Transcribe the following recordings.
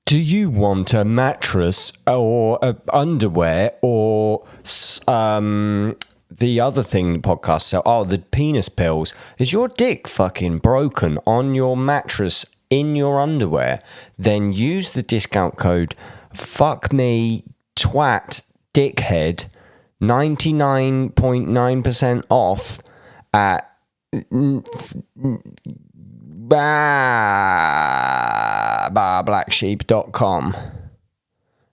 Do you want a mattress or underwear or the other thing the podcast sell? Oh, the penis pills. Is your dick fucking broken on your mattress in your underwear? Then use the discount code FUCKMETWAT dickhead 99.9% off at blacksheep.com.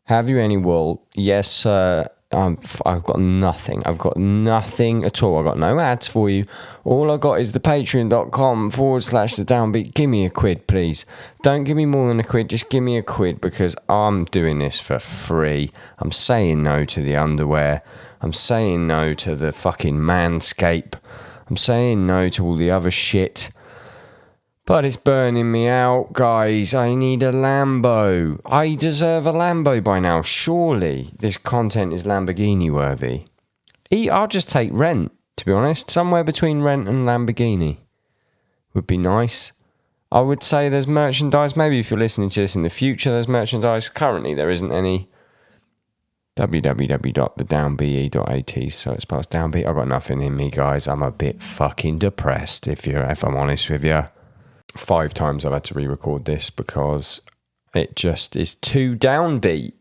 Have you any wool? Yes, sir. I've got nothing. I've got nothing at all. I've got no ads for you. All I got is the patreon.com/the Downbeat. Give me a quid, please. Don't give me more than a quid. Just give me a quid because I'm doing this for free. I'm saying no to the underwear. I'm saying no to the fucking manscape. I'm saying no to all the other shit. But it's burning me out, guys. I need a Lambo. I deserve a Lambo by now. Surely this content is Lamborghini worthy. I'll just take rent, to be honest. Somewhere between rent and Lamborghini would be nice. I would say there's merchandise. Maybe if you're listening to this in the future, there's merchandise. Currently, there isn't any. www.thedownbe.at. So it's past Downbeat. I've got nothing in me, guys. I'm a bit fucking depressed, if I'm honest with you. 5 times I've had to re-record this because it just is too downbeat.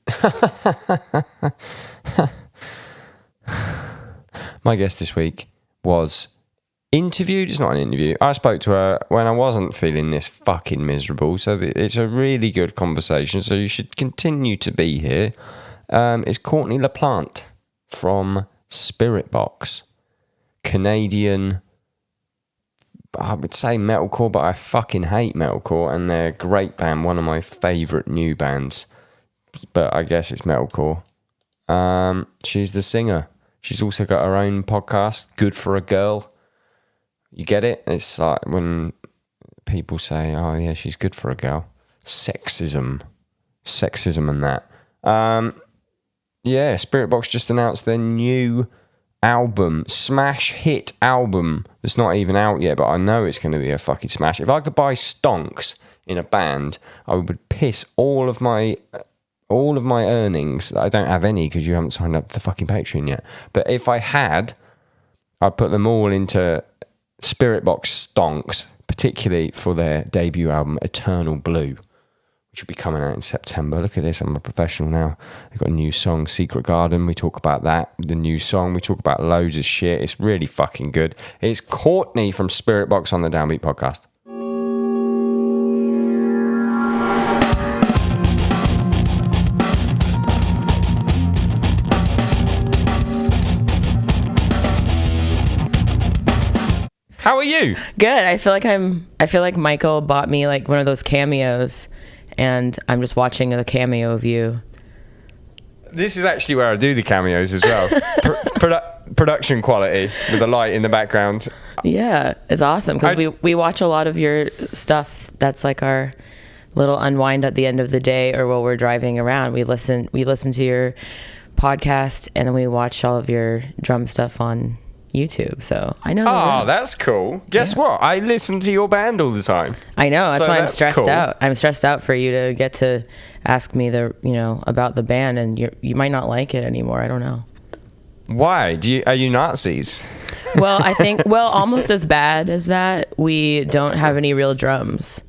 My guest this week was interviewed. It's not an interview. I spoke to her when I wasn't feeling this fucking miserable. So it's a really good conversation. So you should continue to be here. It's Courtney LaPlante from Spiritbox. Canadian, I would say metalcore, but I fucking hate metalcore, and they're a great band, one of my favourite new bands, but I guess it's metalcore. She's the singer. She's also got her own podcast, Good for a Girl. You get it? It's like when people say, oh yeah, she's good for a girl. Sexism and that. Yeah, Spiritbox just announced their new album, smash hit album that's not even out yet, but I know it's going to be a fucking smash. If I could buy stonks in a band, I would piss all of my earnings. I don't have any because you haven't signed up to the fucking Patreon yet. But if I had, I'd put them all into Spiritbox stonks, particularly for their debut album, Eternal Blue, which will be coming out in September. Look at this, I'm a professional now. They've got a new song, Secret Garden. We talk about that, the new song. We talk about loads of shit. It's really fucking good. It's Courtney from Spiritbox on the Downbeat podcast. How are you? Good. I feel like Michael bought me like one of those cameos, and I'm just watching the cameo of you. This is actually where I do the cameos as well. Production quality with a light in the background. Yeah, it's awesome because we watch a lot of your stuff. That's like our little unwind at the end of the day, or while we're driving around. We listen to your podcast, and then we watch all of your drum stuff on YouTube. So I know. Oh, that's cool. Guess what? I listen to your band all the time. I know. That's why I'm stressed out. I'm stressed out for you to get to ask me about the band, and you might not like it anymore. I don't know. Why? Are you Nazis? Well, I think almost as bad as that. We don't have any real drums.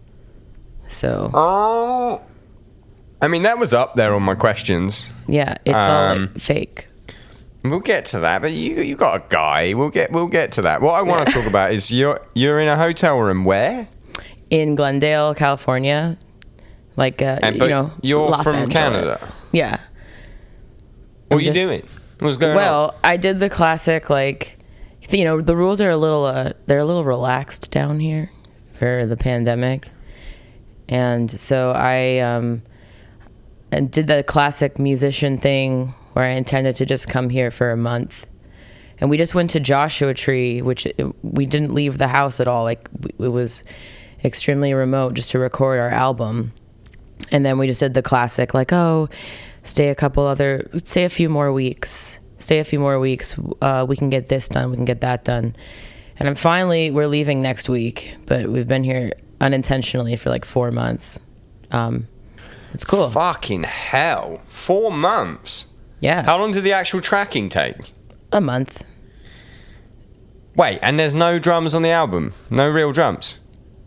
So. Oh. I mean, that was up there on my questions. Yeah, it's all like fake. We'll get to that, but you got a guy. We'll get to that. What I want to talk about is you're in a hotel room where? In Glendale, California. Like you're Los from Angeles. Canada. Yeah. What are you doing? What's going on? Well, I did the classic, the rules are a little relaxed down here for the pandemic, and so I did the classic musician thing where I intended to just come here for a month. And we just went to Joshua Tree, which we didn't leave the house at all. Like, it was extremely remote just to record our album. And then we just did the classic, stay a few more weeks. We can get this done. We can get that done. And we're leaving next week, but we've been here unintentionally for 4 months. It's cool. Fucking hell. 4 months. Yeah. How long did the actual tracking take? A month. Wait, and there's no drums on the album? No real drums?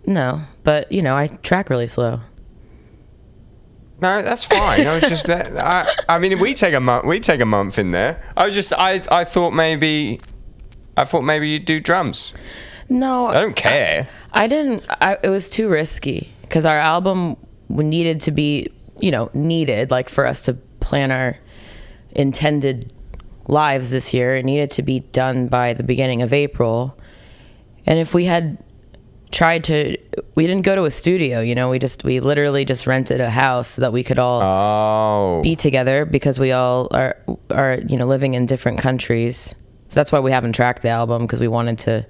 No, but I track really slow. No, that's fine. I was just I mean, we take a month in there. I thought maybe you'd do drums. No, I don't care. I didn't. It was too risky because our album needed to be, like for us to plan our intended lives this year. It needed to be done by the beginning of April, and if we had we didn't go to a studio. We literally just rented a house so that we could all be together because we all are living in different countries. So that's why we haven't tracked the album, because we wanted to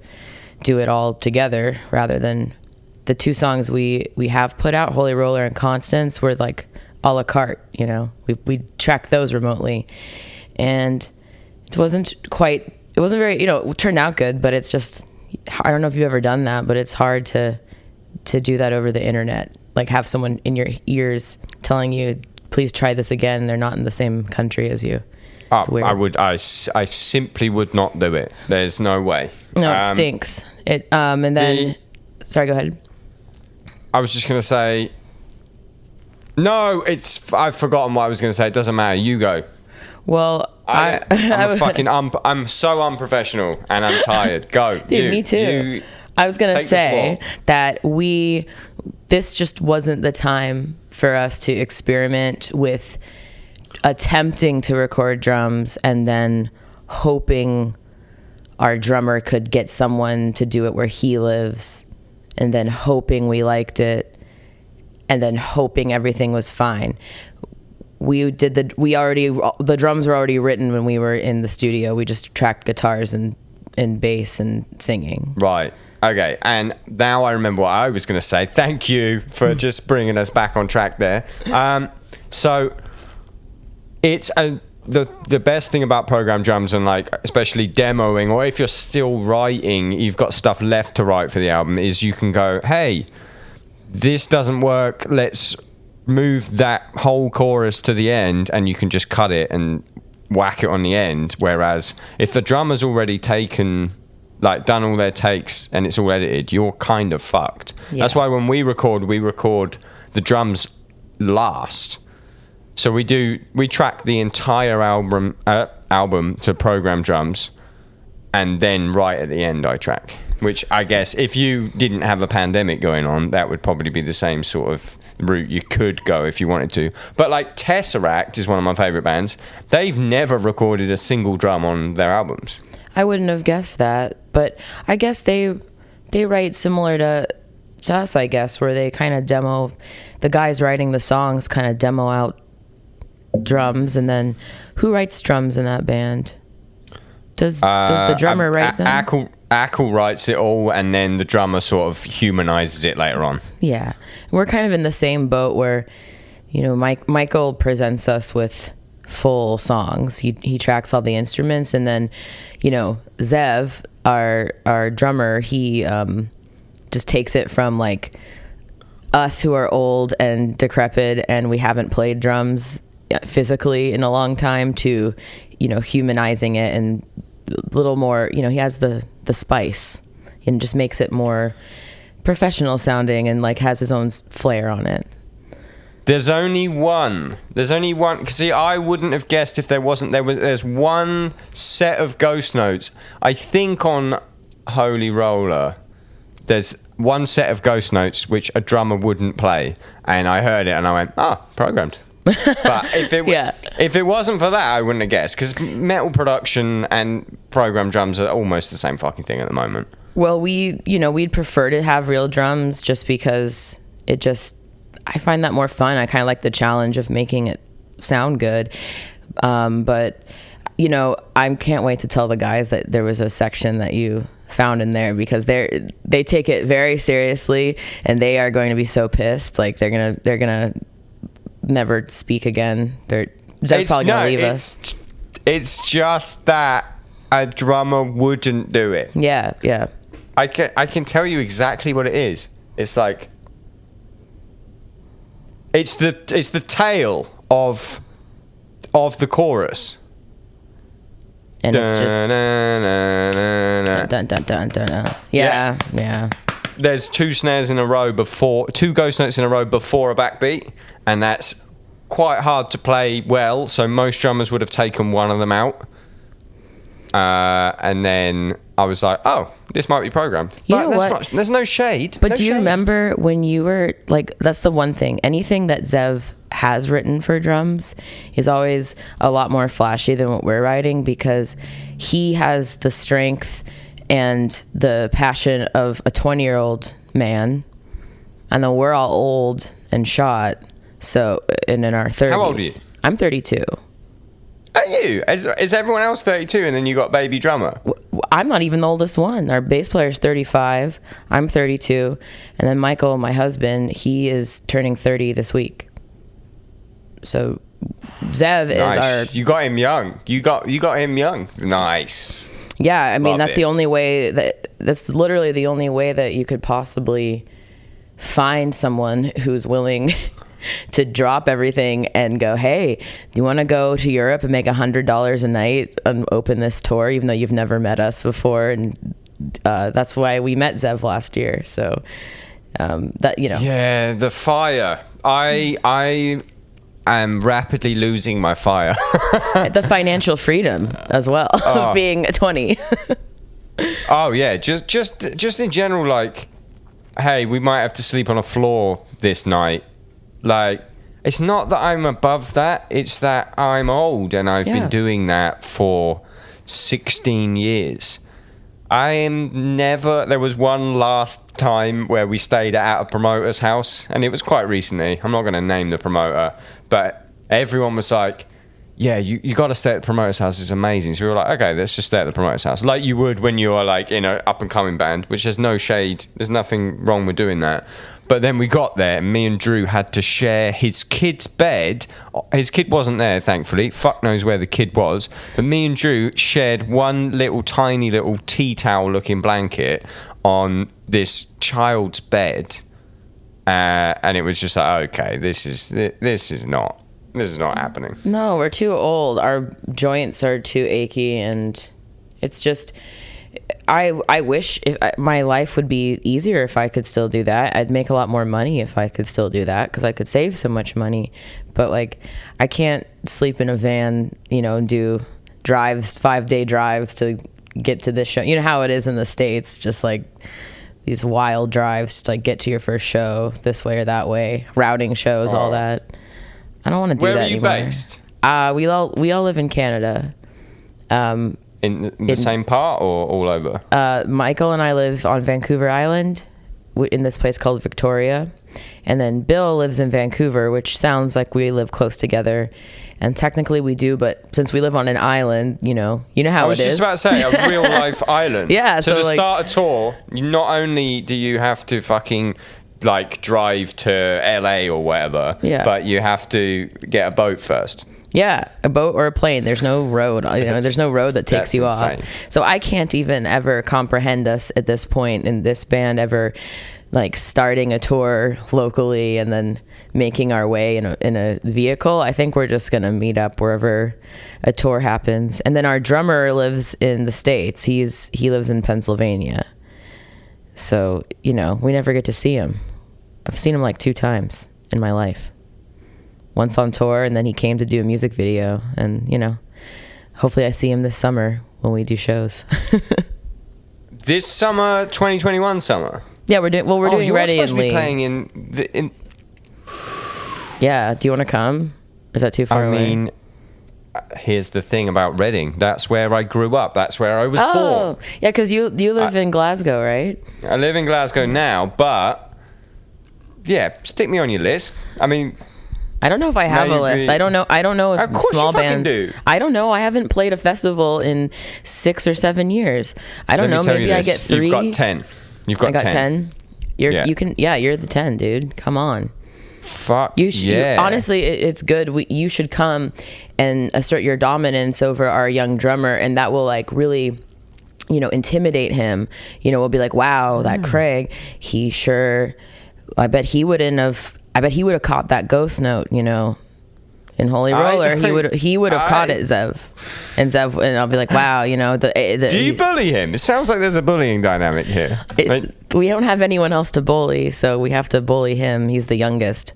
do it all together rather than the 2 songs we have put out, Holy Roller and Constance, were like a la carte. We tracked those remotely, and it wasn't very, it turned out good, but it's just, I don't know if you've ever done that, but it's hard to do that over the internet. Like have someone in your ears telling you, please try this again. They're not in the same country as you. It's weird. I simply would not do it. There's no way. No, it stinks. And then, sorry, go ahead. I was just going to say, no, I've forgotten what I was going to say. It doesn't matter. You go. Well, I'm so unprofessional and I'm tired. Go. Dude, me too. I was going to say that this just wasn't the time for us to experiment with attempting to record drums and then hoping our drummer could get someone to do it where he lives, and then hoping we liked it, and then hoping everything was fine. The drums were already written when we were in the studio. We just tracked guitars and bass and singing. Right. Okay. And now I remember what I was going to say. Thank you for just bringing us back on track there. So it's the best thing about program drums, and like especially demoing, or if you're still writing, you've got stuff left to write for the album, is you can go, hey, this doesn't work, let's move that whole chorus to the end, and you can just cut it and whack it on the end. Whereas if the drummer's already done all their takes and it's all edited, you're kind of fucked. Yeah. That's why when we record the drums last. So we track the entire album to program drums, and then right at the end I track. Which I guess if you didn't have a pandemic going on, that would probably be the same sort of route you could go if you wanted to. But like Tesseract is one of my favourite bands. They've never recorded a single drum on their albums. I wouldn't have guessed that, but I guess they write similar to us, I guess, where they kind of demo, the guys writing the songs kind of demo out drums, and then who writes drums in that band? Does the drummer write them? Ackle writes it all, and then the drummer sort of humanizes it later on. Yeah, we're kind of in the same boat where, Michael presents us with full songs. He tracks all the instruments, and then, Zev, our drummer, he just takes it from like us who are old and decrepit and we haven't played drums physically in a long time to, humanizing it and a little more, he has the spice and just makes it more professional sounding and like has his own flair on it. There's only one. Cause see, I wouldn't have guessed if there's one set of ghost notes. I think on Holy Roller, there's one set of ghost notes which a drummer wouldn't play, and I heard it and I went, programmed. But if it wasn't for that, I wouldn't have guessed, because metal production and program drums are almost the same fucking thing at the moment. Well, we'd prefer to have real drums just because I find that more fun. I kind of like the challenge of making it sound good. But I can't wait to tell the guys that there was a section that you found in there, because they take it very seriously and they are going to be so pissed. Like they're gonna never speak again. They're probably gonna leave us. It's just that a drummer wouldn't do it. Yeah. I can tell you exactly what it is. It's like It's the tail of the chorus. And it's just dun, dun, dun, dun, dun. Yeah. There's two snares in a row two ghost notes in a row before a backbeat, and that's quite hard to play well. So most drummers would have taken one of them out, and then I was like, "Oh, this might be programmed." You know what? There's no shade. But do you remember when you were like? That's the one thing. Anything that Zev has written for drums is always a lot more flashy than what we're writing, because he has the strength and the passion of a 20-year-old man. I know we're all old and shot, so and in our 30s. How old are you? I'm 32. Are you? Is everyone else 32 and then you got baby drummer? I'm not even the oldest one. Our bass player's 35. I'm 32. And then Michael, my husband, he is turning 30 this week. So Zev is our... You got him young. You got him young. Nice. Yeah, I mean, Love that's that's literally the only way that you could possibly find someone who's willing to drop everything and go, hey, do you want to go to Europe and make $100 a night and open this tour, even though you've never met us before? And that's why we met Zev last year. So that, you know. Yeah, the fire. I am rapidly losing my fire. The financial freedom as well of being 20. Oh yeah, just in general, like, hey, we might have to sleep on a floor this night. Like, it's not that I'm above that, it's that I'm old and I've been doing that for 16 years. There was one last time where we stayed at a promoter's house, and it was quite recently. I'm not going to name the promoter, but everyone was like, yeah, you got to stay at the promoter's house, it's amazing. So we were like, okay, let's just stay at the promoter's house. Like you would when you are like, you know, up and coming band, which there's no shade, there's nothing wrong with doing that. But then we got there, and me and Drew had to share his kid's bed. His kid wasn't there, thankfully. Fuck knows where the kid was. But me and Drew shared one little tiny little tea towel looking blanket on this child's bed. And it was just like, okay, this is not happening. No, we're too old. Our joints are too achy, and it's just... I wish my life would be easier if I could still do that. I'd make a lot more money if I could still do that, because I could save so much money. But like, I can't sleep in a van, you know, and do 5-day drives to get to this show. You know how it is in the States, just like these wild drives to like get to your first show this way or that way, routing shows, all that. I don't want to do that anymore. Where are you based? We all live in Canada. In the same part or all over? Michael and I live on Vancouver Island in this place called Victoria. And then Bill lives in Vancouver, which sounds like we live close together. And technically we do, but since we live on an island, you know how it is. I was just about to say, a real life island. Yeah. So to start a tour, not only do you have to fucking like drive to LA or whatever, but you have to get a boat first. Yeah, a boat or a plane. There's no road. There's no road that takes you off. So I can't even ever comprehend us at this point in this band ever like starting a tour locally and then making our way in a vehicle. I think we're just gonna meet up wherever a tour happens. And then our drummer lives in the States. He lives in Pennsylvania. So, you know, we never get to see him. I've seen him like 2 times in my life. Once on tour, and then he came to do a music video, and you know, hopefully I see him this summer when we do shows. This summer, 2021 summer. Yeah, we're doing Ready and Leeds. Playing in. Yeah, do you want to come? Is that too far away? I mean, here's the thing about Reading. That's where I grew up. That's where I was born. Yeah, because you live in Glasgow, right? I live in Glasgow now, but yeah, stick me on your list. I mean. I don't know if I have a list. I don't know if of course small you bands do. I don't know. I haven't played a festival in 6 or 7 years. I don't know. Maybe I get 3. You've got 10. I got 10. You're the 10, dude. Come on. Fuck. Honestly, it's good. You should come and assert your dominance over our young drummer, and that will like really, you know, intimidate him. You know, we'll be like, wow, that Craig, I bet he wouldn't have I bet he would have caught that ghost note, you know, in Holy Roller. He would have caught it, Zev. And I'll be like, wow, you know. Do you bully him? It sounds like there's a bullying dynamic here. We don't have anyone else to bully, so we have to bully him. He's the youngest.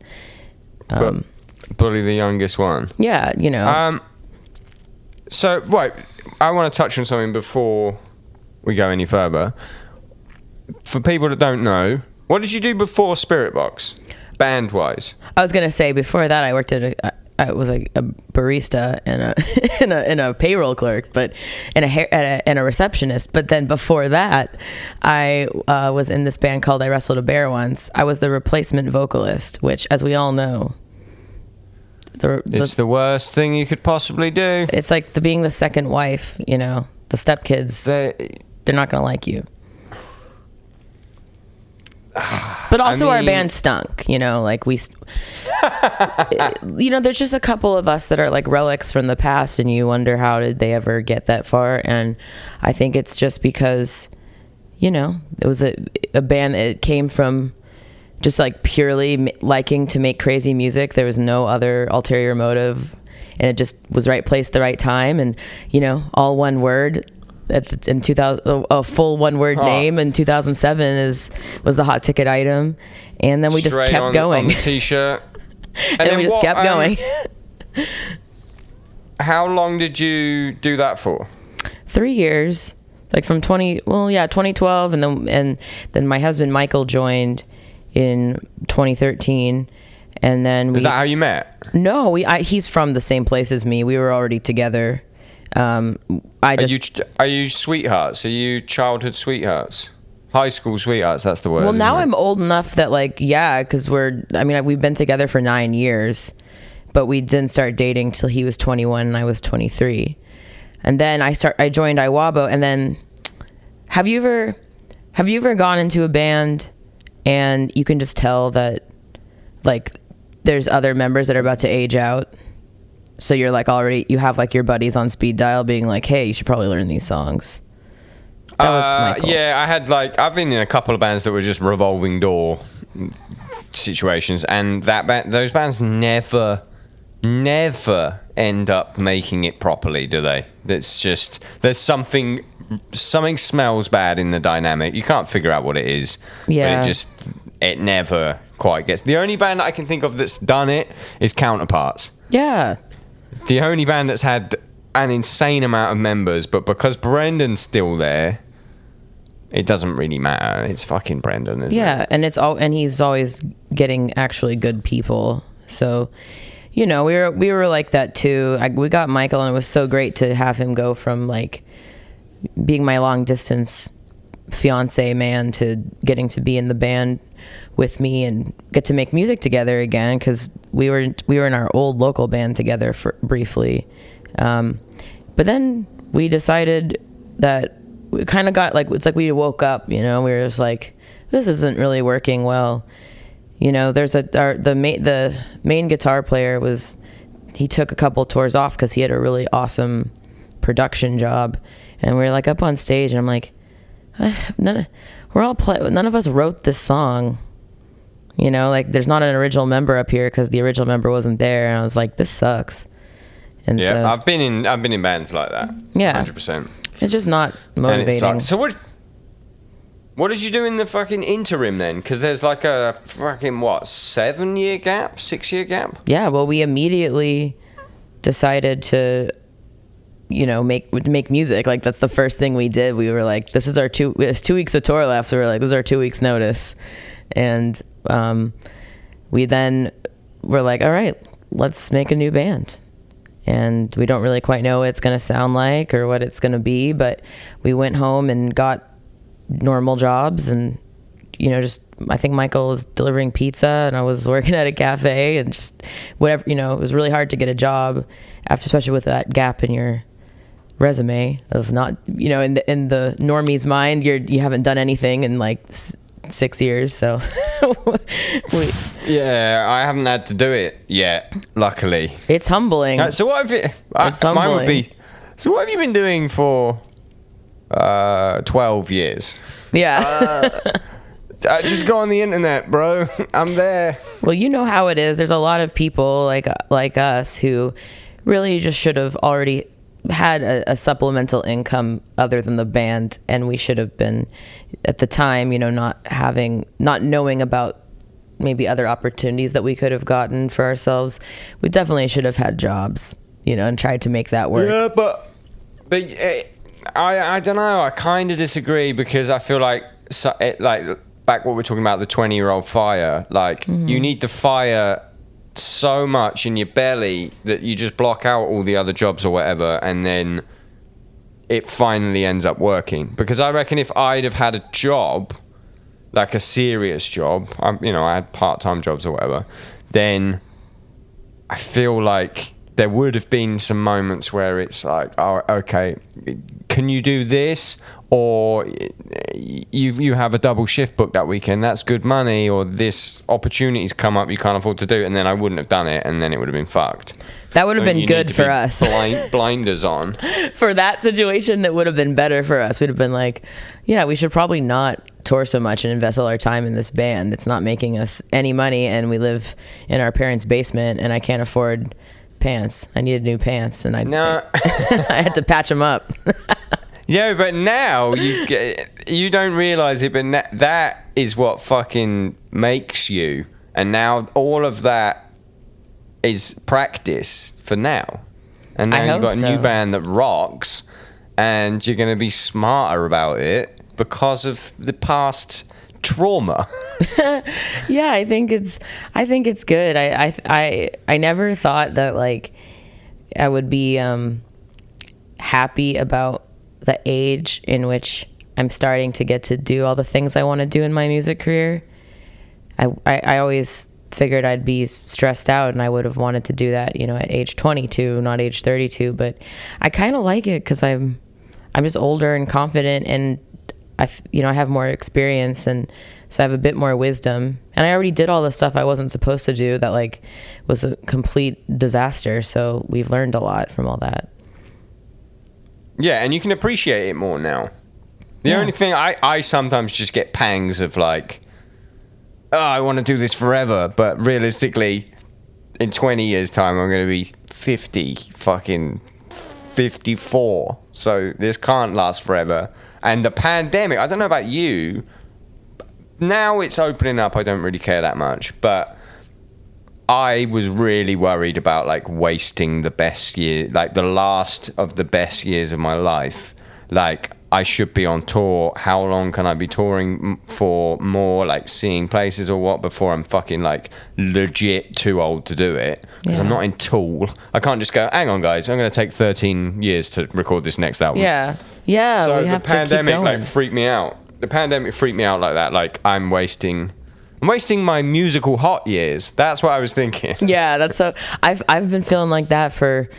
Bully the youngest one. Yeah, you know. So, right, I want to touch on something before we go any further. For people that don't know, what did you do before Spiritbox, band-wise? I was gonna say before that I worked at I was like a barista and a payroll clerk, but and a receptionist. But then before that, I was in this band called I Wrestled a Bear Once. I was the replacement vocalist, which, as we all know, it's the worst thing you could possibly do. It's like being the second wife, you know. The stepkids, they're not going to like you. But also our band stunk, you know, like you know, there's just a couple of us that are like relics from the past, and you wonder how did they ever get that far. And I think it's just because, you know, it was a band that came from just like purely liking to make crazy music. There was no other ulterior motive, and it just was right place, the right time. And, you know, all one word in 2000, a full one word name in 2007 was the hot ticket item. And then we just kept going. On the t-shirt. and then we just kept going. How long did you do that for? 3 years, like from 2012. And then my husband, Michael, joined in 2013, and then is that how you met? No, he's from the same place as me. We were already together. Are you sweethearts? Are you childhood sweethearts? High school sweethearts, that's the word. Well, now I'm old enough that because we've been together for 9 years, but we didn't start dating till he was 21 and I was 23. And then I joined Iwabo. And then have you ever gone into a band and you can just tell that like there's other members that are about to age out? So you're like you have like your buddies on speed dial being like, hey, you should probably learn these songs. That was Michael. Yeah, I've been in a couple of bands that were just revolving door situations, and those bands never end up making it properly, do they? It's just there's something smells bad in the dynamic. You can't figure out what it is. Yeah. But it never quite gets. The only band that I can think of that's done it is Counterparts. Yeah. The only band that's had an insane amount of members, but because Brendan's still there, it doesn't really matter. It's fucking Brendan, isn't it? Yeah, and he's always getting actually good people. So, you know, we were like that too. We got Michael, and it was so great to have him go from like being my long distance fiance man to getting to be in the band with me and get to make music together again, because we were in our old local band together for briefly, but then we decided that we kind of got it's like we woke up, you know. We were just like, this isn't really working well, you know. There's the main guitar player he took a couple tours off because he had a really awesome production job, and we were like up on stage, and I'm like, none of us wrote this song, you know, like there's not an original member up here because the original member wasn't there, and I was like, this sucks. And yeah, so, I've been in bands like that. Yeah, 100%. It's just not motivating. So what did you do in the fucking interim then? Because there's like a fucking 6-year gap. Yeah, well, we immediately decided to, you know, make music. Like that's the first thing we did. We were like, this is our 2 weeks of tour left, so we were like, this is our 2 weeks notice. And we then were like, all right, let's make a new band. And we don't really quite know what it's going to sound like or what it's going to be, but we went home and got normal jobs, and, you know, just, I think Michael was delivering pizza and I was working at a cafe, and just whatever, you know. It was really hard to get a job after, especially with that gap in your resume of not, you know, in the normie's mind, you haven't done anything in like 6 years. So yeah, I haven't had to do it yet, luckily. It's humbling. So what have you mine would be, so what have you been doing for 12 years? Yeah. Just go on the internet, bro. I'm there. Well, you know how it is. There's a lot of people like us who really just should have already had a supplemental income other than the band, and we should have been at the time, not knowing about maybe other opportunities that we could have gotten for ourselves. We definitely should have had jobs, and tried to make that work. Yeah, but I don't know. I kind of disagree because I feel like back what we're talking about, the 20-year-old fire. Like you need the fire so much in your belly that you just block out all the other jobs or whatever, and then it finally ends up working. Because I reckon if I'd have had a job, like a serious job, I had part-time jobs or whatever, then I feel like there would have been some moments where it's like, oh, okay, can you do this? Or you have a double shift booked that weekend, that's good money, or this opportunity's come up you can't afford to do, and then I wouldn't have done it, and then it would have been fucked. That would have been good for us. Blinders on. For that situation, that would have been better for us. We'd have been like, yeah, we should probably not tour so much and invest all our time in this band. It's not making us any money, and we live in our parents' basement, and I can't afford pants. I needed new pants, and I had to patch them up. Yeah, but now you don't realize it, but that is what fucking makes you. And now all of that is practice for now. And now you've got a new band that rocks, and you're going to be smarter about it because of the past trauma. Yeah, I think it's good. I never thought that like I would be happy about the age in which I'm starting to get to do all the things I want to do in my music career. I always figured I'd be stressed out, and I would have wanted to do that, at age 22, not age 32. But I kind of like it because I'm just older and confident, and I have more experience, and so I have a bit more wisdom. And I already did all the stuff I wasn't supposed to do that like was a complete disaster. So we've learned a lot from all that. Yeah, and you can appreciate it more now. The only thing, I sometimes just get pangs of like, oh, I want to do this forever. But realistically, in 20 years' time, I'm going to be 54. So this can't last forever. And the pandemic, I don't know about you. Now it's opening up. I don't really care that much. But I was really worried about like wasting the best year, like the last of the best years of my life. Like I should be on tour. How long can I be touring for more, like seeing places or what, before I'm fucking like legit too old to do it? Because I'm not in Tool. I can't just go, hang on guys, I'm going to take 13 years to record this next album. Yeah. So we have the pandemic to keep going. like freaked me out. The pandemic freaked me out like that. Like I'm wasting my musical hot years. That's what I was thinking. Yeah, that's so. I've been feeling like that for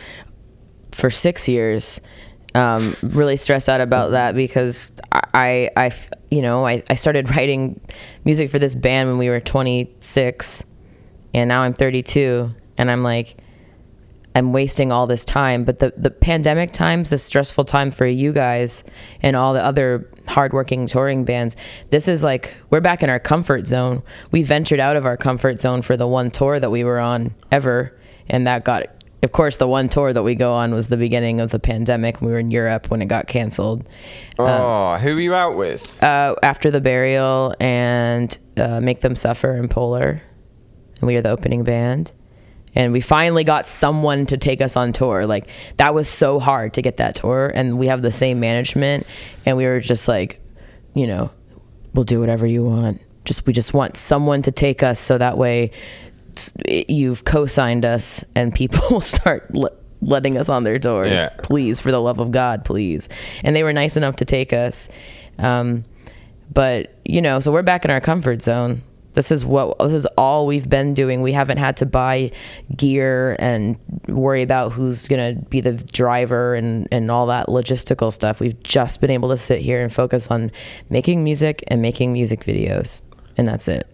6 years. Really stressed out about that because I started writing music for this band when we were 26, and now I'm 32, and I'm like, I'm wasting all this time. But the pandemic times, the stressful time for you guys and all the other hardworking touring bands, this is like, we're back in our comfort zone. We ventured out of our comfort zone for the one tour that we were on ever. And that got, of course, the one tour that we go on was the beginning of the pandemic. We were in Europe when it got canceled. Who were you out with? After the Burial and Make Them Suffer and Polar. And we were the opening band. And we finally got someone to take us on tour. Like, that was so hard to get that tour. And we have the same management. And we were just like, we'll do whatever you want. We just want someone to take us, so that way you've co-signed us and people will start letting us on their tours. Yeah. Please, for the love of God, please. And they were nice enough to take us. But, so we're back in our comfort zone. This is all we've been doing. We haven't had to buy gear and worry about who's going to be the driver and all that logistical stuff. We've just been able to sit here and focus on making music and making music videos. And that's it.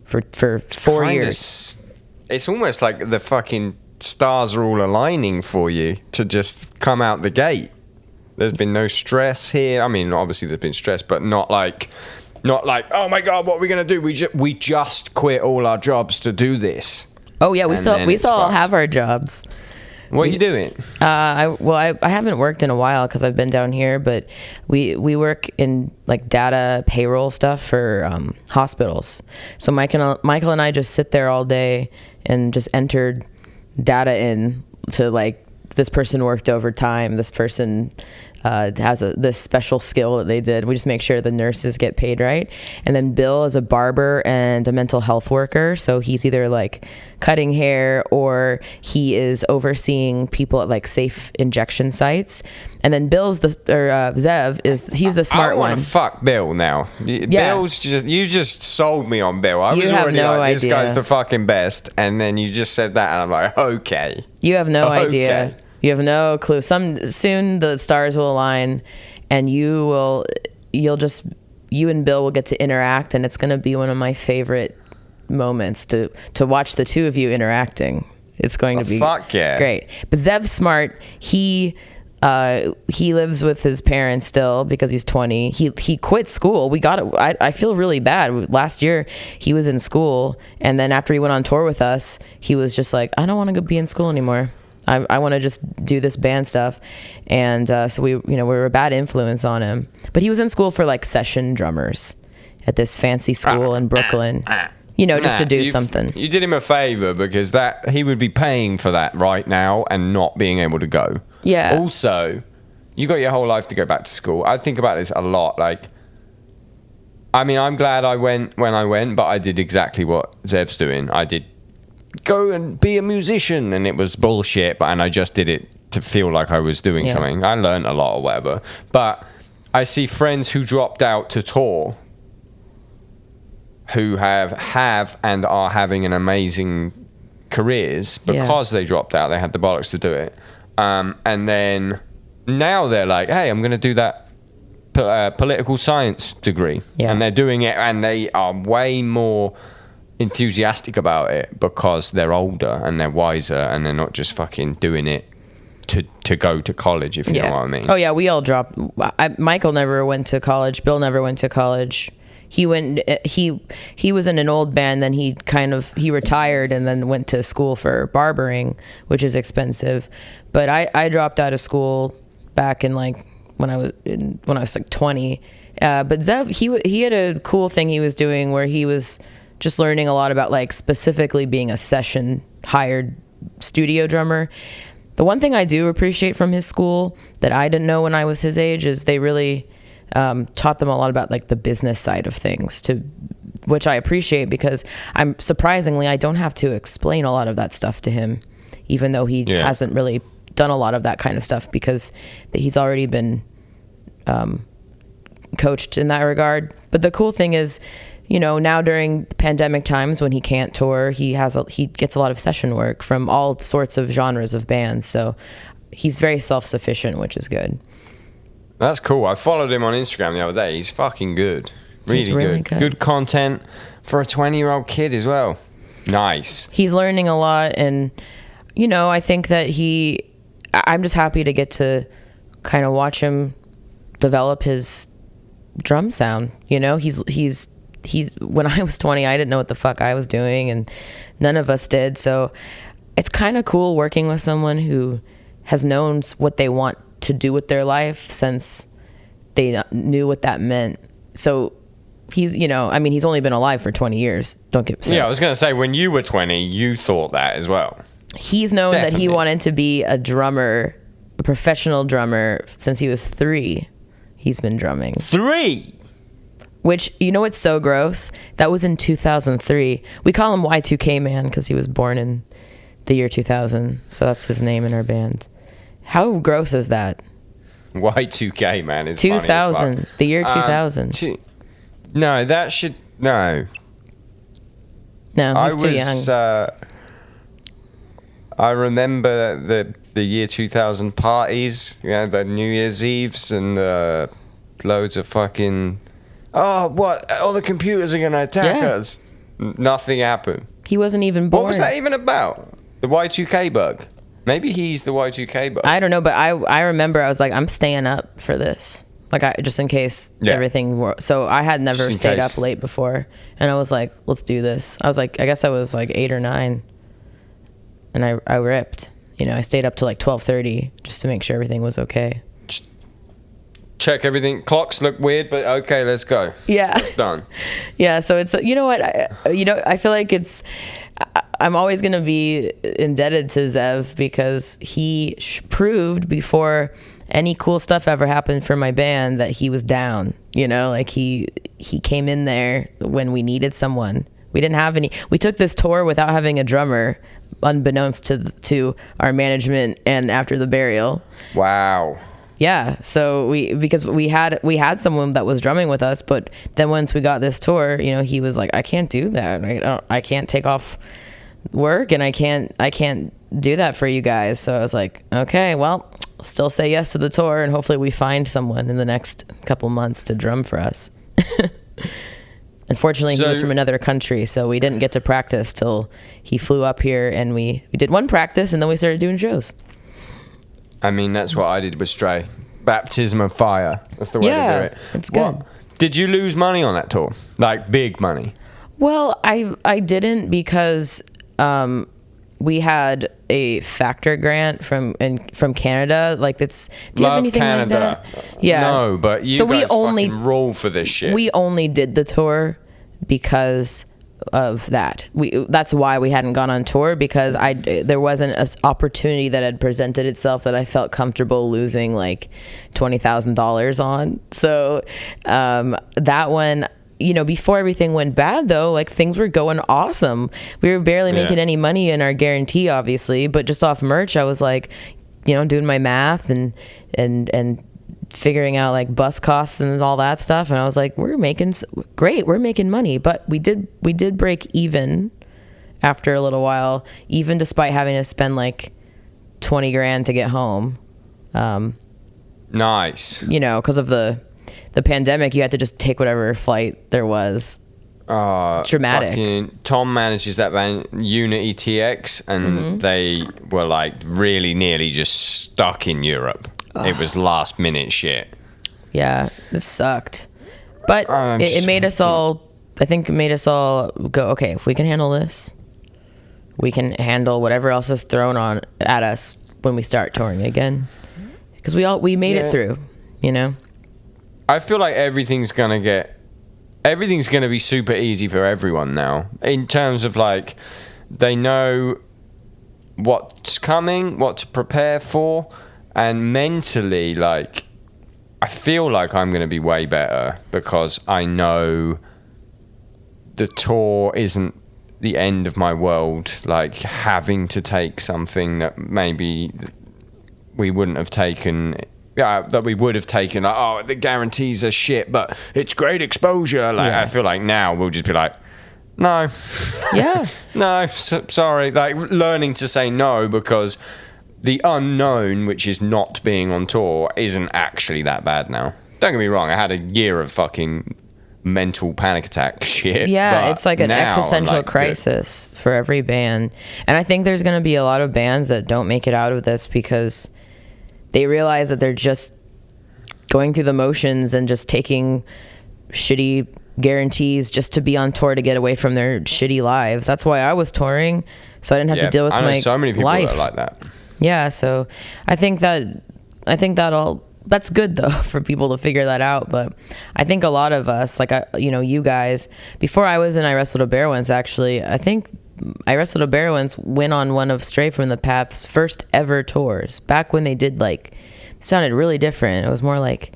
For 4 years. It's almost like the fucking stars are all aligning for you to just come out the gate. There's been no stress here. I mean, obviously there's been stress, but not like Not like, oh my God, what are we going to do? We just quit all our jobs to do this. Oh yeah, we still all have our jobs. What are you doing? I haven't worked in a while because I've been down here, but we work in like data payroll stuff for hospitals. So Michael and I just sit there all day and just enter data in to like, this person worked overtime, this person has this special skill that they did. We just make sure the nurses get paid right. And then Bill is a barber and a mental health worker. So he's either like cutting hair or he is overseeing people at like safe injection sites. And then Zev he's the smart one. I want to fuck Bill now. Yeah. You just sold me on Bill. I was already like, this guy's the fucking best. And then you just said that and I'm like, okay. You have no idea. You have no clue. Soon the stars will align, and you and Bill will get to interact, and it's going to be one of my favorite moments to watch the two of you interacting. It's going to be great. But Zev's smart. He lives with his parents still because he's 20. He quit school. We got it. I feel really bad. Last year he was in school, and then after he went on tour with us, he was just like, I don't want to be in school anymore. I want to just do this band stuff. And so we were a bad influence on him. But he was in school for like session drummers at this fancy school in Brooklyn. Just to do something. You did him a favor because that he would be paying for that right now and not being able to go. Yeah. Also, you got your whole life to go back to school. I think about this a lot. Like, I mean, I'm glad I went when I went, but I did exactly what Zev's doing. I did go and be a musician, and it was bullshit, and I just did it to feel like I was doing something. I learned a lot or whatever. But I see friends who dropped out to tour who have and are having an amazing careers because they dropped out. They had the bollocks to do it. And then now they're like, hey, I'm going to do that political science degree. Yeah. And they're doing it, and they are way more enthusiastic about it because they're older and they're wiser, and they're not just fucking doing it to go to college, if you know what I mean. Oh yeah, we all dropped. Michael never went to college. Bill never went to college. He was in an old band, then he retired and then went to school for barbering, which is expensive. But I dropped out of school back in like when I was like 20. But Zev, he had a cool thing he was doing where he was just learning a lot about like specifically being a session hired studio drummer. The one thing I do appreciate from his school that I didn't know when I was his age is they really taught them a lot about like the business side of things, which I appreciate because I don't have to explain a lot of that stuff to him, even though he hasn't really done a lot of that kind of stuff because he's already been coached in that regard. But the cool thing is, now during pandemic times when he can't tour, he gets a lot of session work from all sorts of genres of bands. So he's very self-sufficient, which is good. That's cool. I followed him on Instagram the other day. He's fucking good. Really good. Good content for a 20-year-old kid as well. Nice. He's learning a lot, and I think that I'm just happy to get to kind of watch him develop his drum sound. He's when I was 20, I didn't know what the fuck I was doing, and none of us did. So it's kind of cool working with someone who has known what they want to do with their life since they knew what that meant. So he's, he's only been alive for 20 years. Don't get upset. Yeah, I was going to say, when you were 20, you thought that as well. He's known that he wanted to be a drummer, a professional drummer, since he was 3. He's been drumming. 3? Which, what's so gross? That was in 2003. We call him Y2K Man because he was born in the year 2000. So that's his name in our band. How gross is that? Y2K Man is 2000. The year 2000. No, that should... No. No, he's too young. I remember the year 2000 parties, the New Year's Eves and loads of fucking... Oh, what? All the computers are going to attack us. Nothing happened. He wasn't even born. What was that even about? The Y2K bug? Maybe he's the Y2K bug. I don't know, but I remember I was like, I'm staying up for this. like I just in case Yeah. everything were. So I had never Just in stayed case. up late before, and I was like, let's do this. I was like, I guess I was like 8 or 9, and I ripped. You know, I stayed up till like 12:30 just to make sure everything was okay. Check everything. Clocks look weird, but okay, let's go. Yeah. It's done. Yeah, so it's, you know what, I feel like I'm always going to be indebted to Zev because he proved before any cool stuff ever happened for my band that he was down, you know, like he came in there when we needed someone. We didn't have any, we took this tour without having a drummer, unbeknownst to our management and after the burial. Wow. Yeah, so because we had someone that was drumming with us, but then once we got this tour, you know, he was like, I can't do that. Right? I can't take off work, and I can't do that for you guys. So I was like, okay, well, I'll still say yes to the tour, and hopefully we find someone in the next couple months to drum for us. Unfortunately, he was from another country, so we didn't get to practice till he flew up here, and we did one practice, and then we started doing shows. I mean, that's what I did with Stray. Baptism of fire. That's the way to do it. It's good. Did you lose money on that tour? Like, big money? Well, I didn't because we had a factor grant from Canada. Like, it's, do you have anything Canada. like that? Yeah. No, but you guys fucking rule for this shit. We only did the tour because of that. That's why we hadn't gone on tour, because there wasn't an opportunity that had presented itself that I felt comfortable losing like $20,000 on. So that one, you know, before everything went bad though, like things were going awesome. We were barely making any money in our guarantee, obviously, but just off merch, I was like, you know, doing my math and figuring out like bus costs and all that stuff, and I was like, we're making money. But we did break even after a little while, even despite having to spend like 20 grand to get home. Nice. You know, because of the pandemic, you had to just take whatever flight there was. Dramatic. Tom manages that band, Unity TX, and they were like really nearly just stuck in Europe. It was last minute shit. Yeah, it sucked. But it made us all, I think it made us all go, okay, if we can handle this, we can handle whatever else is thrown at us when we start touring again. Because we made it through, you know? I feel like everything's going to be super easy for everyone now. In terms of like, they know what's coming, what to prepare for. And mentally, like, I feel like I'm going to be way better because I know the tour isn't the end of my world. Like, having to take something that maybe we wouldn't have taken, that we would have taken, like, oh, the guarantees are shit, but it's great exposure. Like, I feel like now we'll just be like, no. Yeah. No, sorry. Like, learning to say no because the unknown, which is not being on tour, isn't actually that bad now. Don't get me wrong, I had a year of fucking mental panic attack shit. Yeah, it's like an existential crisis for every band. And I think there's going to be a lot of bands that don't make it out of this because they realize that they're just going through the motions and just taking shitty guarantees just to be on tour to get away from their shitty lives. That's why I was touring, so I didn't have to deal with my so many people life. That are like that. Yeah, so I think that's good though for people to figure that out. But I think a lot of us, like you guys, before I was in I Wrestled a Bear Once, actually, I think I Wrestled a Bear Once went on one of Stray from the Path's first ever tours back when they did it sounded really different. It was more like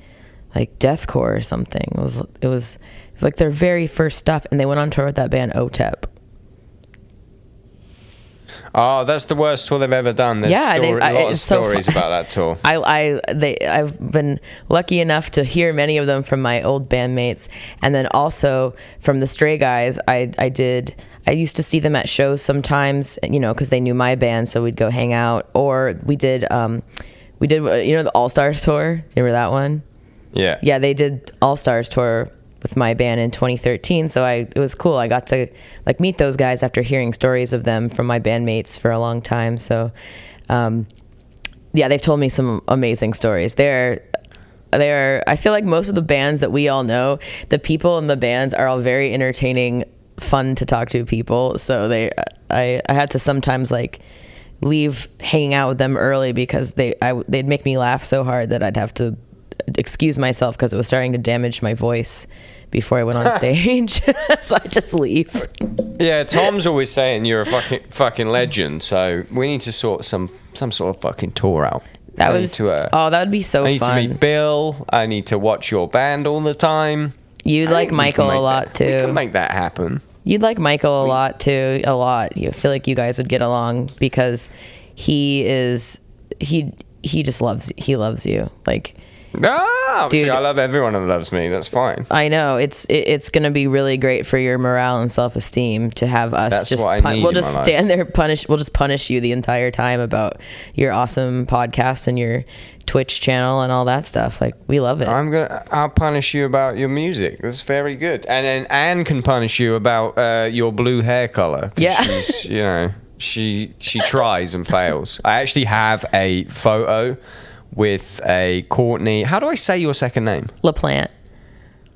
deathcore or something. It was like their very first stuff, and they went on tour with that band OTEP. Oh, that's the worst tour they've ever done. There's a lot of stories about that tour. I've been lucky enough to hear many of them from my old bandmates, and then also from the Stray guys. I used to see them at shows sometimes, you know, because they knew my band, so we'd go hang out. Or we did the All Stars tour. You remember that one? Yeah. Yeah, they did All Stars tour with my band in 2013, so it was cool. I got to meet those guys after hearing stories of them from my bandmates for a long time. So they've told me some amazing stories. They're I feel like most of the bands that we all know, the people in the bands are all very entertaining, fun to talk to people. So I had to sometimes like leave hanging out with them early because they'd make me laugh so hard that I'd have to excuse myself because it was starting to damage my voice before I went on stage. So I just leave. Yeah, Tom's always saying you're a fucking legend, so we need to sort some sort of fucking tour out. That would be so fun. I need to meet Bill. I need to watch your band all the time. You'd like Michael a lot too. We can make that happen. You'd like Michael a lot too. A lot. You feel like you guys would get along because he just loves you. Like, dude, see, I love everyone that loves me. That's fine. I know it's going to be really great for your morale and self-esteem to have us. That's just what I need. We'll just stand there we'll just punish you the entire time about your awesome podcast and your Twitch channel and all that stuff. Like, we love it. I'll punish you about your music. That's very good. And then Anne can punish you about your blue hair color. Yeah. She's, she tries and fails. I actually have a photo with a Courtney. How do I say your second name? LaPlante.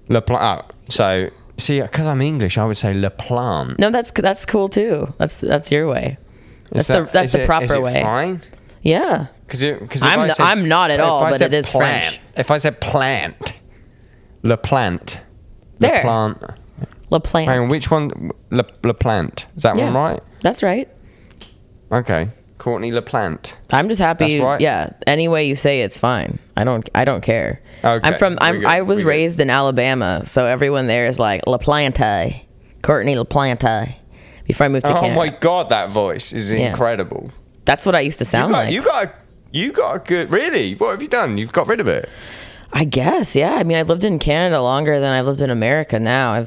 LaPlante. Oh, so see, because I'm English, I would say LaPlante. No, that's cool too. That's your way. That's the proper way. Is it fine? Yeah. Because I'm not at all, but it is plant, French. If I said plant, LaPlante. There. LaPlante. LaPlante. Hang on, which one? LaPlante. Is that one right? That's right. Okay. Courtney LaPlante. I'm just happy. That's right. Yeah. Any way you say it's fine. I don't care. Okay. I was raised in Alabama, so everyone there is like LaPlante, Courtney LaPlante. Before I moved to Canada. Oh my God, that voice is incredible. That's what I used to sound like. You got a good. Really? What have you done? You've got rid of it. I guess, yeah. I mean, I've lived in Canada longer than I've lived in America now. I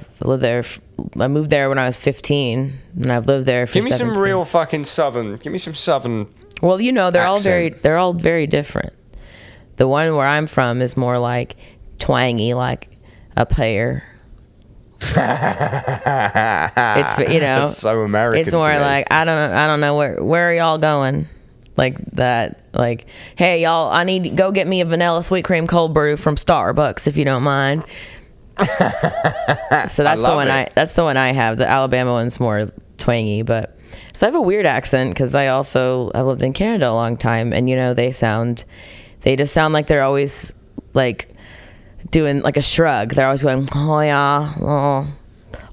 moved there when I was 15, and I've lived there for 17. Give me some real fucking southern. Give me some southern. Well, they're accent. all very different. The one where I'm from is more like twangy, like a pear. It's That's so American. It's more like I don't know where are y'all going, like that. Like, hey y'all, I need to go get me a vanilla sweet cream cold brew from Starbucks if you don't mind. So that's the one I have. The Alabama one's more twangy, but so I have a weird accent because I lived in Canada a long time, and they just sound like they're always like doing like a shrug. They're always going, oh yeah,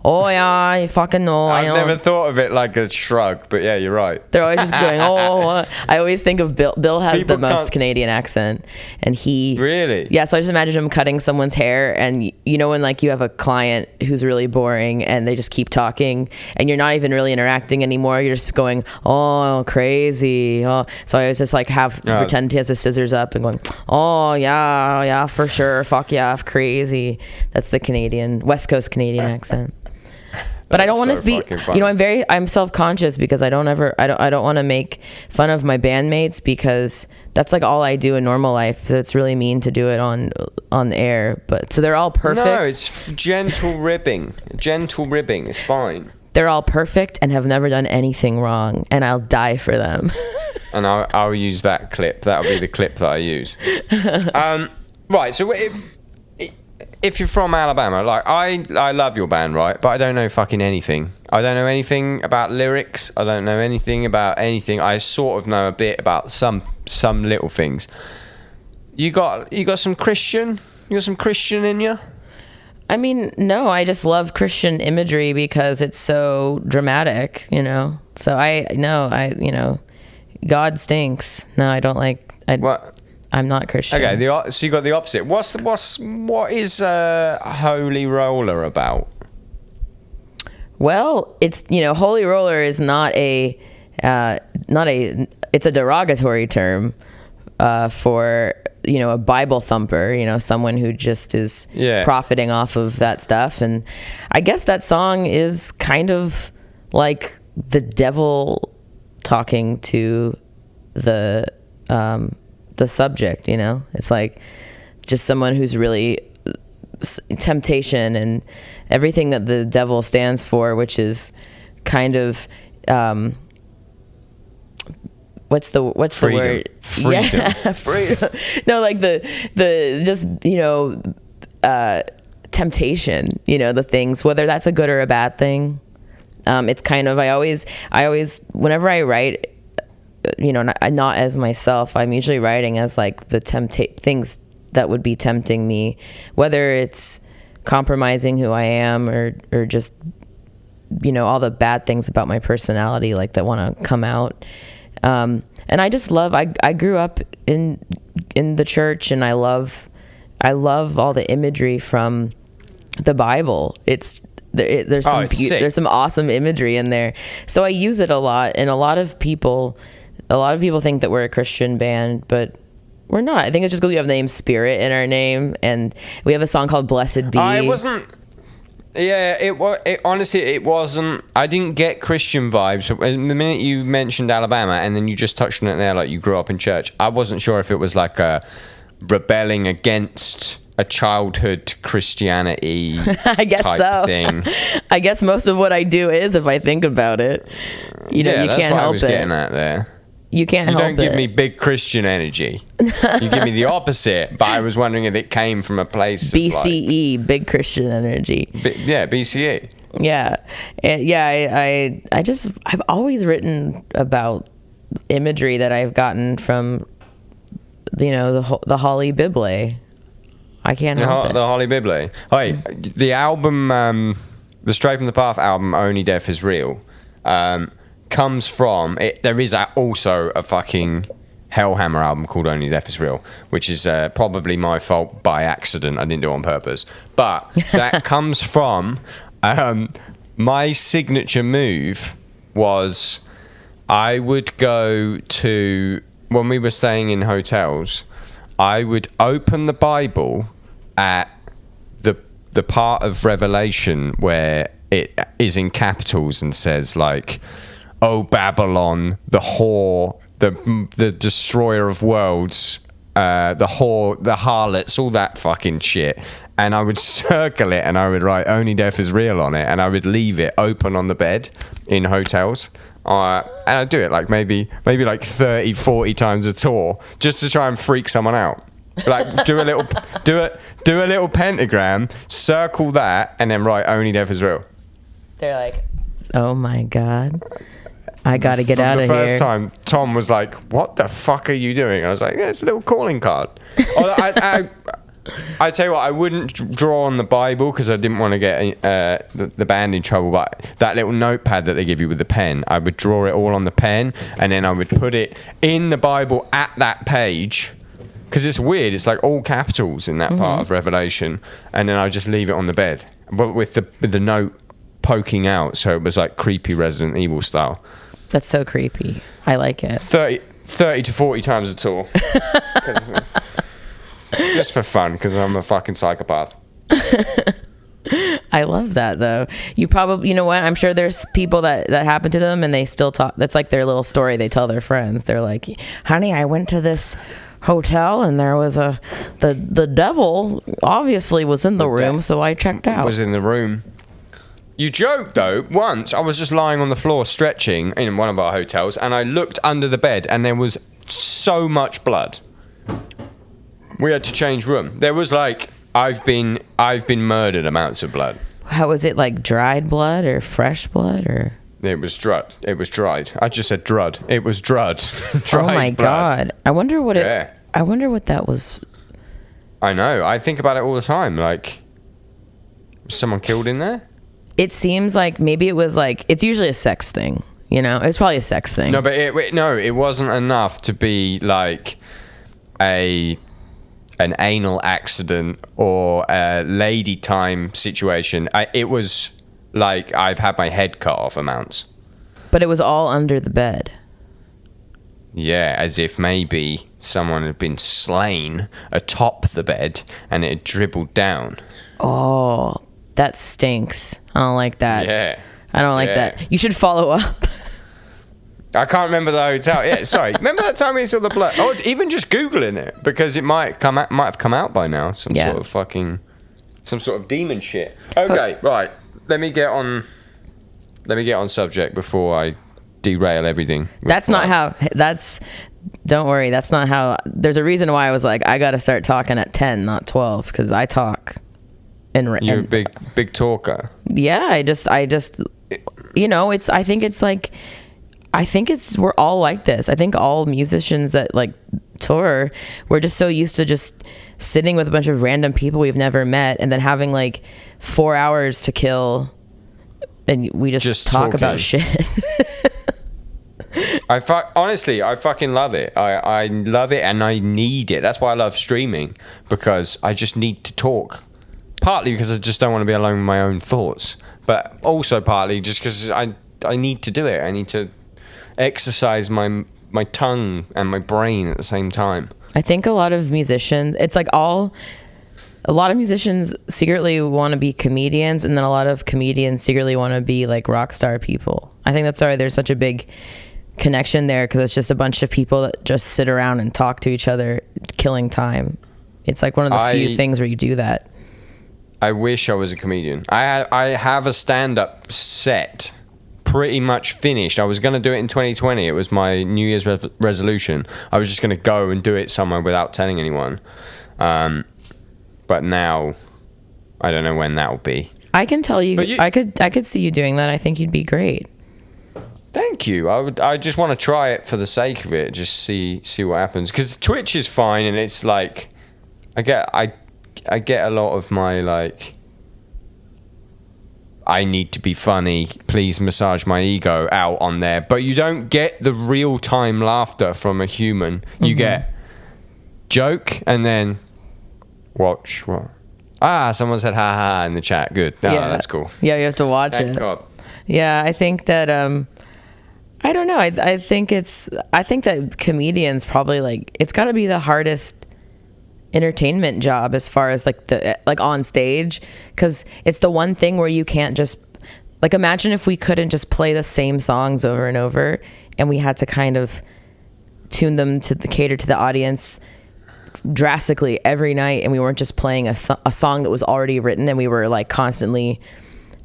oh yeah, you fucking know. I've never thought of it like a shrug, but yeah, you're right. They're always just going, oh. I always think of Bill. Bill has the most Canadian accent, and he really, yeah. So I just imagine him cutting someone's hair, and when like you have a client who's really boring, and they just keep talking, and you're not even really interacting anymore. You're just going, oh, crazy. Oh. So I always just like pretend he has his scissors up and going, oh yeah, for sure, fuck yeah, crazy. That's the Canadian West Coast Canadian accent. But I don't want to be, I'm self-conscious because I don't want to make fun of my bandmates because that's like all I do in normal life. So it's really mean to do it on the air. But so they're all perfect. No, it's gentle ribbing. Gentle ribbing is fine. They're all perfect and have never done anything wrong, and I'll die for them. And I'll use that clip. That'll be the clip that I use. Right. So if you're from Alabama, like I love your band, right? But I don't know fucking anything. I don't know anything about lyrics. I don't know anything about anything. I sort of know a bit about some little things. You got some Christian? You got some Christian in you? I mean, no, I just love Christian imagery because it's so dramatic, So God stinks. No, I don't like. What? I'm not Christian. Okay, so you got the opposite. What is Holy Roller about? Well, it's Holy Roller is not a it's a derogatory term for a Bible thumper, someone who just is profiting off of that stuff. And I guess that song is kind of like the devil talking to the subject. It's like just someone who's really temptation and everything that the devil stands for, which is kind of what's the word? Freedom. Yeah, freedom. No, like the just, temptation, the things, whether that's a good or a bad thing. It's kind of, I always, whenever I write, not as myself, I'm usually writing as like the things that would be tempting me, whether it's compromising who I am or just, all the bad things about my personality, like that want to come out. And I just love, I grew up in the church, and I love all the imagery from the Bible. There's some awesome imagery in there. So I use it a lot, and a lot of people think that we're a Christian band, but we're not. I think it's just because we have the name Spirit in our name, and we have a song called Blessed Be. I wasn't. Yeah, it honestly, it wasn't. I didn't get Christian vibes. The minute you mentioned Alabama, and then you just touched on it there, like you grew up in church, I wasn't sure if it was like a rebelling against a childhood Christianity I guess type so. thing. I guess most of what I do is, if I think about it. You that's can't what help I was it. getting at there. You can't help it. You don't give me big Christian energy. You give me the opposite, but I was wondering if it came from a place BCE, of big Christian energy. BCE. Yeah. I've always written about imagery that I've gotten from, the Holly Bible. I can't help it. The Holly Bible. Hey, the album, the Straight from the Path album, Only Death is Real, comes from it. There is also a fucking Hellhammer album called Only Death is Real, which is probably my fault by accident. I didn't do it on purpose, but that comes from my signature move was I would go to, when we were staying in hotels, I would open the Bible at the part of Revelation where it is in capitals and says like, "Oh Babylon, the whore, the destroyer of worlds, the whore, the harlots," all that fucking shit. And I would circle it and I would write "Only Death is Real" on it, and I would leave it open on the bed in hotels. And I'd do it like maybe like 30, 40 times a tour just to try and freak someone out. Like do a little pentagram, circle that, and then write "Only Death is Real." They're like, "Oh my God, I gotta get out of here." The first time, Tom was like, "What the fuck are you doing?" I was like, "Yeah, it's a little calling card." I tell you what, I wouldn't draw on the Bible because I didn't want to get the band in trouble. But that little notepad that they give you with the pen, I would draw it all on the pen, and then I would put it in the Bible at that page. Because it's weird, it's like all capitals in that part of Revelation, and then I just leave it on the bed, but with the note poking out, so it was like creepy Resident Evil style. That's so creepy. I like it. 30 to 40 times a tour. Just for fun, because I'm a fucking psychopath. I love that, though. You probably, you know what? I'm sure there's people that happen to them, and they still talk. That's like their little story they tell their friends. They're like, "Honey, I went to this hotel, and there was the devil obviously was in the room, so I checked out." Was in the room. You joke, though. Once I was just lying on the floor stretching in one of our hotels, and I looked under the bed, and there was so much blood. We had to change room. There was like I've been murdered amounts of blood. How was it, like dried blood or fresh blood or? It was dried. It was dried. I just said drud. It was drud. Oh my God! I wonder what I wonder what that was. I know. I think about it all the time. Like, was someone killed in there? It seems like maybe it was like, it's usually a sex thing. It's probably a sex thing. No, but it wasn't enough to be like an anal accident or a lady time situation. It was like I've had my head cut off amounts. But it was all under the bed. Yeah, as if maybe someone had been slain atop the bed and it had dribbled down. Oh, that stinks. I don't like that. Yeah. I don't like that. You should follow up. I can't remember the hotel. Yeah, sorry. Remember that time we saw the blood? Or even just Googling it, because it might have come out by now. Some sort of demon shit. Okay, right. Let me get on subject before I derail everything. Don't worry. That's not how, there's a reason why I was like, I got to start talking at 10, not 12. Cause I talk. You're a big talker. Yeah. I just, I think we're all like this. I think all musicians that like tour, we're just so used to just sitting with a bunch of random people we've never met and then having like 4 hours to kill and we just talk talking about shit. Honestly, I fucking love it. I love it and I need it. That's why I love streaming, because I just need to talk. Partly because I just don't want to be alone with my own thoughts, but also partly just because I need to do it. I need to exercise my tongue and my brain at the same time. I think a lot of musicians, a lot of musicians secretly want to be comedians, and then a lot of comedians secretly want to be like rock star people. I think that's why there's such a big connection there, because it's just a bunch of people that just sit around and talk to each other, killing time. It's like one of the few things where you do that. I wish I was a comedian. I have a stand-up set pretty much finished. I was going to do it in 2020. It was my New Year's resolution. I was just going to go and do it somewhere without telling anyone. But now, I don't know when that will be. I can tell you, I could see you doing that. I think you'd be great. Thank you. I just want to try it for the sake of it. Just see what happens. Because Twitch is fine, and it's like, I get a lot of my like, I need to be funny, please massage my ego out on there. But you don't get the real time laughter from a human. You get joke and then watch what? Someone said ha ha in the chat. Good. Yeah, that's cool. Yeah, you have to watch it. God. Yeah, I think that I don't know. I think that comedians probably like, it's got to be the hardest entertainment job as far as like on stage, because it's the one thing where you can't just like, imagine if we couldn't just play the same songs over and over, and we had to kind of tune them to cater to the audience drastically every night, and we weren't just playing a song that was already written, and we were like constantly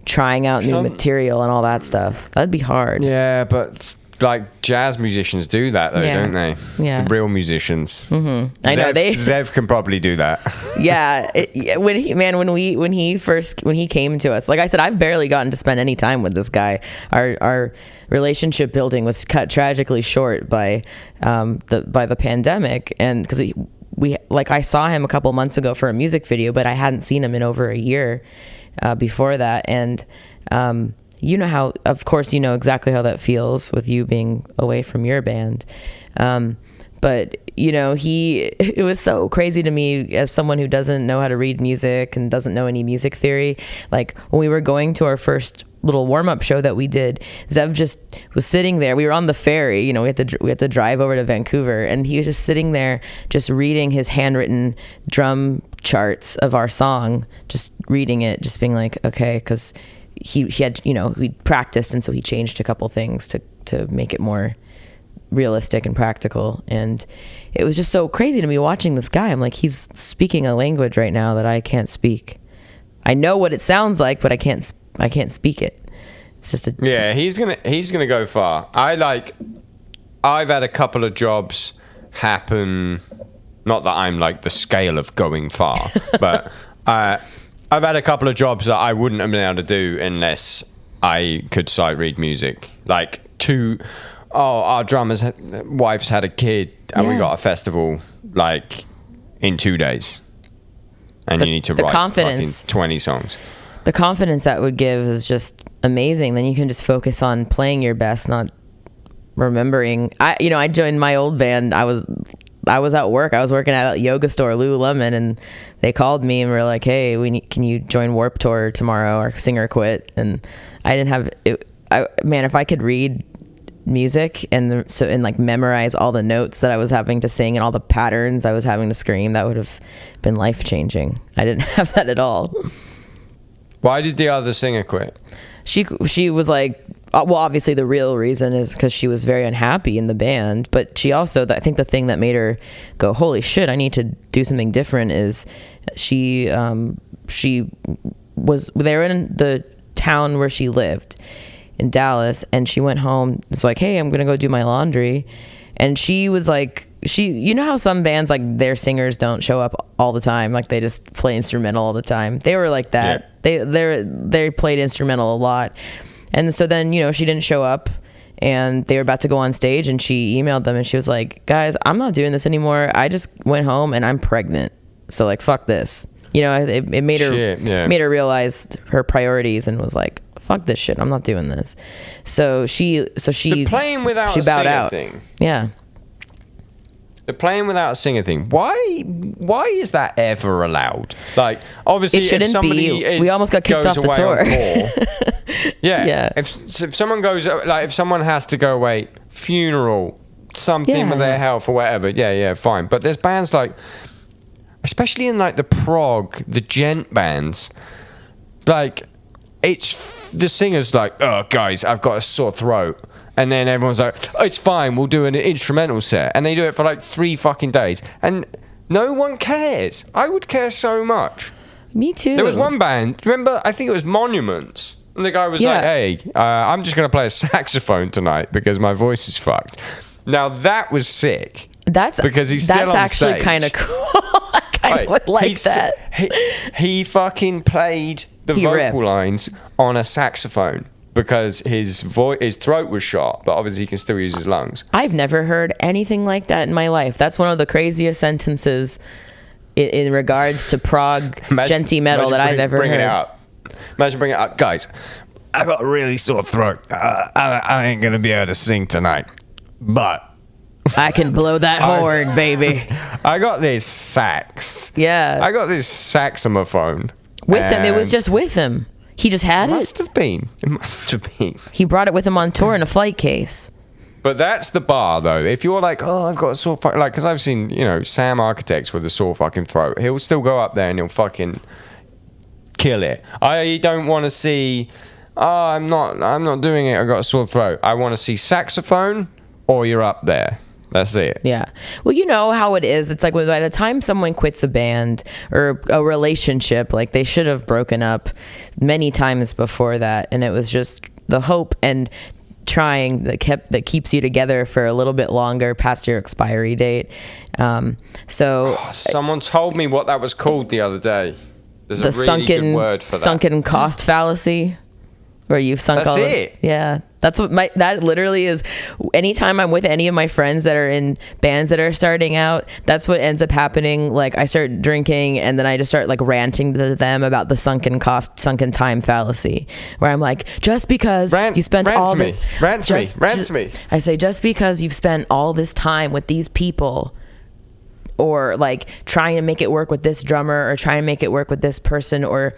trying out new material and all that stuff. That'd be hard. Yeah, but like jazz musicians do that though, don't they? Yeah, the real musicians. I know Zev can probably do that. Yeah, when he came to us, like I said, I've barely gotten to spend any time with this guy. Our relationship building was cut tragically short by the pandemic, and because we like, I saw him a couple months ago for a music video, but I hadn't seen him in over a year before that, and you know how, of course, you know exactly how that feels with you being away from your band. But, you know, it was so crazy to me as someone who doesn't know how to read music and doesn't know any music theory. Like when we were going to our first little warm-up show that we did, Zev just was sitting there. We were on the ferry, you know, we had to drive over to Vancouver, and he was just sitting there just reading his handwritten drum charts of our song, just reading it, just being like, okay, because he had, you know, he practiced, and so he changed a couple things to make it more realistic and practical. And it was just so crazy to me watching this guy. I'm like, he's speaking a language right now that I can't speak. I know what it sounds like, but I can't speak it. It's just he's gonna go far. I've had a couple of jobs happen, not that I'm like the scale of going far, but I've had a couple of jobs that I wouldn't have been able to do unless I could sight read music. Like our drummer's wife's had a kid, and we got a festival like in 2 days, and you need to write fucking 20 songs. The confidence that would give is just amazing. Then you can just focus on playing your best, not remembering. I joined my old band. I was at work. I was working at a yoga store, Lululemon, and they called me and were like, "Hey, can you join Warped Tour tomorrow? Our singer quit." And I didn't have it. If I could read music and like memorize all the notes that I was having to sing and all the patterns I was having to scream, that would have been life changing. I didn't have that at all. Why did the other singer quit? She was like, well, obviously the real reason is because she was very unhappy in the band, but she also, I think the thing that made her go, holy shit, I need to do something different, is they were in the town where she lived, in Dallas, and she went home. It's like, hey, I'm gonna go do my laundry, and she was like, you know how some bands, like, their singers don't show up all the time, like they just play instrumental all the time. They were like that. Yeah. They played instrumental a lot, and so then, you know, she didn't show up, and they were about to go on stage, and she emailed them, and she was like, guys, I'm not doing this anymore. I just went home and I'm pregnant, so like, fuck this. You know, it made her made her realize her priorities and was like, fuck this shit, I'm not doing this. So she the playing without she a bowed singer out. thing. Yeah. The playing without a singer thing. Why is that ever allowed? Like, obviously, it shouldn't if somebody be. We almost got kicked off the tour. Yeah. If someone goes, like, if someone has to go away, funeral, something with their health or whatever, yeah, fine. But there's bands like, especially in like the prog, the gent bands, like, it's the singer's like, oh, guys, I've got a sore throat. And then everyone's like, oh, it's fine, we'll do an instrumental set. And they do it for like 3 fucking days. And no one cares. I would care so much. Me too. There was one band, remember, I think it was Monuments. And the guy was like, hey, I'm just going to play a saxophone tonight because my voice is fucked. Now, that was sick. Because he's still on actually stage. Kind of cool. I kind of would like that. He fucking played the vocal lines on a saxophone. Because his throat was shot, but obviously he can still use his lungs. I've never heard anything like that in my life. That's one of the craziest sentences in regards to prog genty metal that I've ever heard. Imagine bringing it up. Guys, I've got a really sore throat. I ain't going to be able to sing tonight. But I can blow that horn, baby. I got this sax. Yeah. I got this saxophone. With him. It was just with him. He just had it. It must have been. He brought it with him on tour in a flight case. But that's the bar, though. If you're like, oh, I've got a sore fucking... Like, because I've seen, you know, Sam Architects with a sore fucking throat. He'll still go up there and he'll fucking kill it. I don't want to see, oh, I'm not doing it, I got a sore throat. I want to see saxophone or you're up there. That's it. Yeah. Well, you know how it is. It's like by the time someone quits a band or a relationship, like they should have broken up many times before that. And it was just the hope and trying that keeps you together for a little bit longer past your expiry date. Someone told me what that was called the other day. There's a really good word for that. Sunken cost fallacy. Where you've sunk all it. Yeah. That's what that literally is. Anytime I'm with any of my friends that are in bands that are starting out, that's what ends up happening. Like I start drinking and then I just start like ranting to them about the sunken time fallacy, where I'm like, just because you spent all this... Rant to me. I say, just because you've spent all this time with these people, or like trying to make it work with this drummer, or trying to make it work with this person, or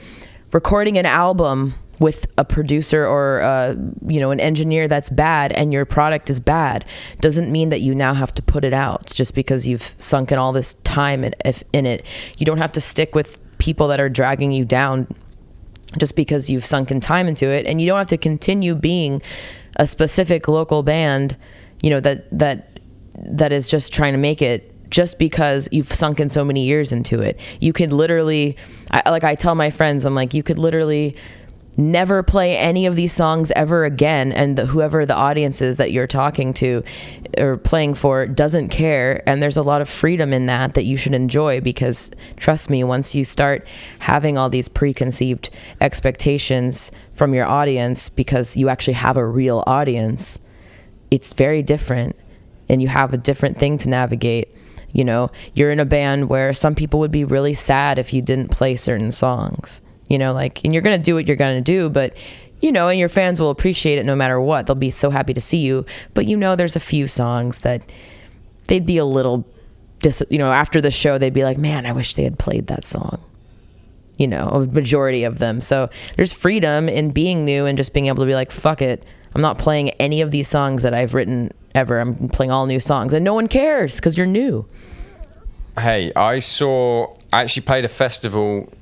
recording an album with a producer or an engineer that's bad and your product is bad, doesn't mean that you now have to put it out just because you've sunken all this time in it. You don't have to stick with people that are dragging you down just because you've sunken time into it, and you don't have to continue being a specific local band, you know, that is just trying to make it just because you've sunken so many years into it. You could literally, I tell my friends, I'm like, you could literally never play any of these songs ever again, and whoever the audience is that you're talking to or playing for doesn't care, and there's a lot of freedom in that you should enjoy, because trust me, once you start having all these preconceived expectations from your audience, because you actually have a real audience, it's very different, and you have a different thing to navigate. You know, you're in a band where some people would be really sad if you didn't play certain songs. You know, like, and you're going to do what you're going to do, but, you know, and your fans will appreciate it no matter what. They'll be so happy to see you. But, you know, there's a few songs that they'd be a little, after the show, they'd be like, man, I wish they had played that song. You know, a majority of them. So there's freedom in being new and just being able to be like, fuck it, I'm not playing any of these songs that I've written ever. I'm playing all new songs. And no one cares because you're new. Hey, I actually played a festival...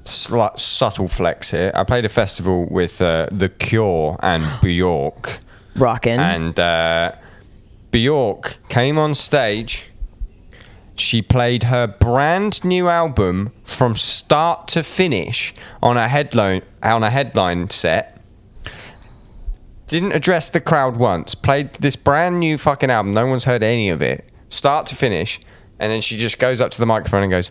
subtle flex here. I played a festival with The Cure and Bjork. Rockin'. And Bjork came on stage. She played her brand new album from start to finish on a headline set. didn't address the crowd once, played this brand new fucking album, no one's heard any of it, start to finish, and then she just goes up to the microphone and goes,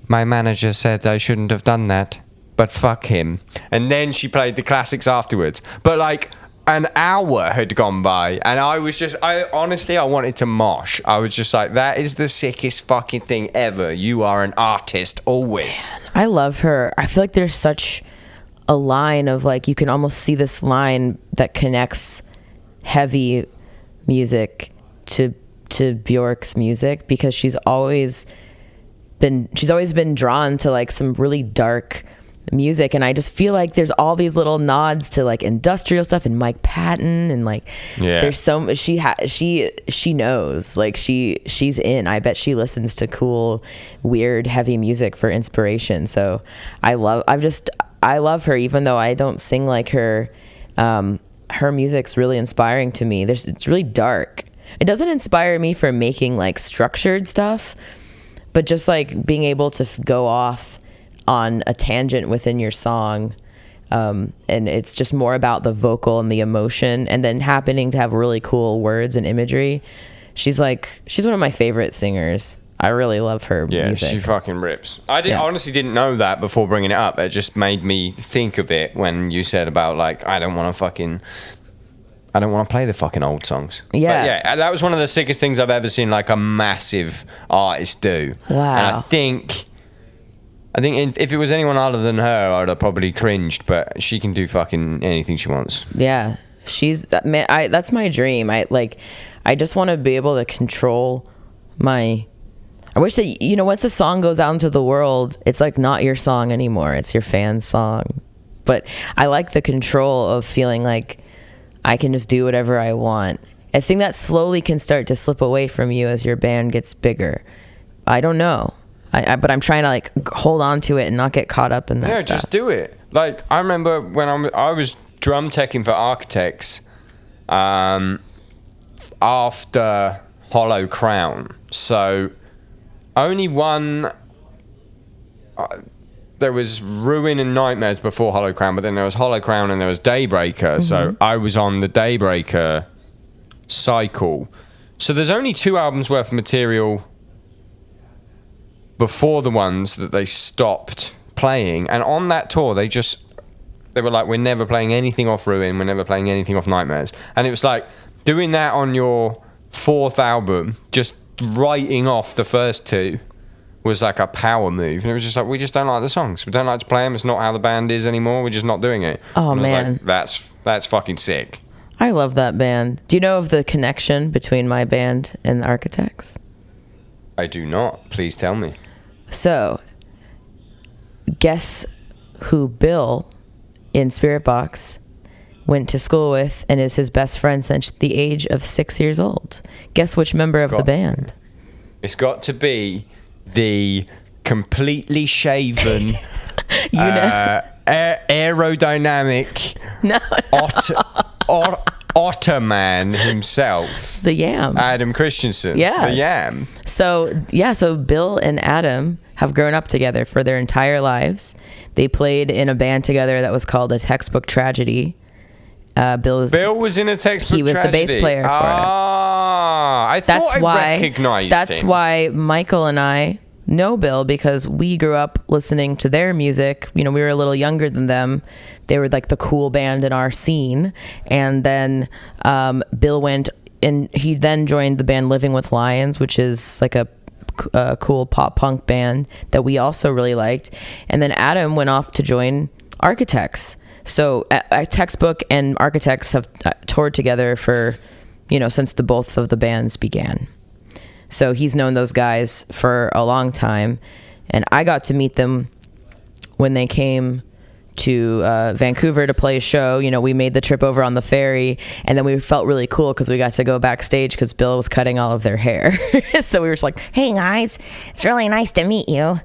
my manager said I shouldn't have done that, but fuck him. And then she played the classics afterwards. But like an hour had gone by, and I honestly wanted to mosh. I was just like, that is the sickest fucking thing ever. You are an artist always. Man, I love her. I feel like there's such a line of like, you can almost see this line that connects heavy music to Bjork's music, because she's always been drawn to like some really dark music, and I just feel like there's all these little nods to like industrial stuff and Mike Patton, and like there's so much she knows, like she's in. I bet she listens to cool, weird, heavy music for inspiration. So I love her, even though I don't sing like her. Her music's really inspiring to me. It's really dark. It doesn't inspire me for making like structured stuff, but just like being able to go off on a tangent within your song, and it's just more about the vocal and the emotion, and then happening to have really cool words and imagery. She's one of my favorite singers. I really love her music. She fucking rips. I honestly didn't know that before bringing it up. It just made me think of it when you said about like, I don't want to play the fucking old songs. Yeah. But yeah, that was one of the sickest things I've ever seen like a massive artist do. Wow. And I think if it was anyone other than her, I'd have probably cringed, but she can do fucking anything she wants. Yeah. That's my dream. I just want to be able to control I wish that, once a song goes out into the world, it's like not your song anymore. It's your fan's song. But I like the control of feeling like I can just do whatever I want. I think that slowly can start to slip away from you as your band gets bigger. I don't know. But I'm trying to like hold on to it and not get caught up in that stuff. Yeah, just do it. Like, I remember when I was drum teching for Architects after Hollow Crown. So only one... there was Ruin and Nightmares before Hollow Crown, but then there was Hollow Crown and there was Daybreaker. Mm-hmm. So I was on the Daybreaker cycle. So there's only 2 albums worth of material before the ones that they stopped playing. And on that tour, they were like, we're never playing anything off Ruin, we're never playing anything off Nightmares. And it was like, doing that on your 4th album, just writing off the first 2, was like a power move. And it was just like, we just don't like the songs. We don't like to play them. It's not how the band is anymore. We're just not doing it. Oh, and man. Like, that's fucking sick. I love that band. Do you know of the connection between my band and the Architects? I do not. Please tell me. So, guess who Bill in Spiritbox went to school with and is his best friend since the age of 6 years old? Guess which member of the band? It's got to be the completely shaven, aerodynamic Otterman himself. The Yam. Adam Christensen. Yeah. The Yam. So Bill and Adam have grown up together for their entire lives. They played in a band together that was called A Textbook Tragedy. Bill was in A Textbook Tragedy. He was the bass player for it. I thought I recognized him. That's why Michael and I know Bill, because we grew up listening to their music. We were a little younger than them. They were like the cool band in our scene. And then Bill went and he then joined the band Living with Lions, which is like a cool pop punk band that we also really liked. And then Adam went off to join Architects. So Textbook and Architects have toured together for, since both of the bands began. So he's known those guys for a long time. And I got to meet them when they came to Vancouver to play a show. We made the trip over on the ferry, and then we felt really cool because we got to go backstage because Bill was cutting all of their hair. So we were just like, hey guys, it's really nice to meet you.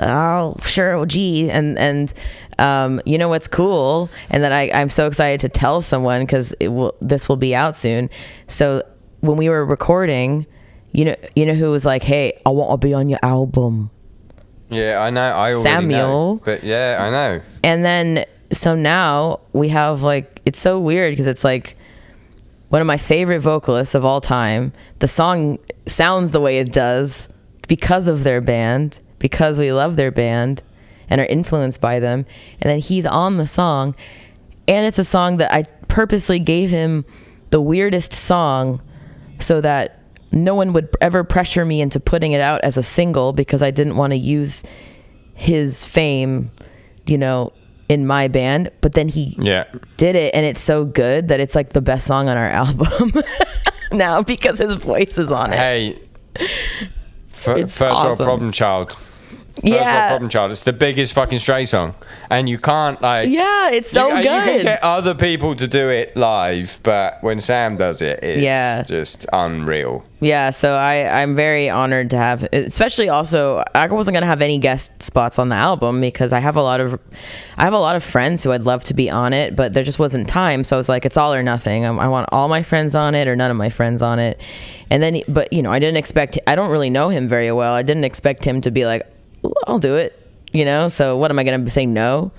Oh, sure, gee. And what's cool, and that I'm so excited to tell someone because this will be out soon. So when we were recording, you know who was like, hey, I want to be on your album. Yeah, I know. I already Samuel. know. But yeah, I know. And then, so now we have like, it's so weird because it's like one of my favorite vocalists of all time. The song sounds the way it does because of their band, because we love their band and are influenced by them. And then he's on the song, and it's a song that I purposely gave him the weirdest song so that no one would ever pressure me into putting it out as a single, because I didn't want to use his fame, you know, in my band. But then he did it, and it's so good that it's like the best song on our album now, because his voice is on it. Hey, first world problem child. First World Problem Child. It's the biggest fucking Stray song, and you can't it's so good. You can get other people to do it live, but when Sam does it, it's just unreal. Yeah, so I'm very honored to have, especially also, I wasn't gonna have any guest spots on the album because I have a lot of friends who I'd love to be on it, but there just wasn't time. So I was like, it's all or nothing. I want all my friends on it or none of my friends on it. And then, but you know, I don't really know him very well. I didn't expect him to be like, I'll do it, you know? So what am I going to say no?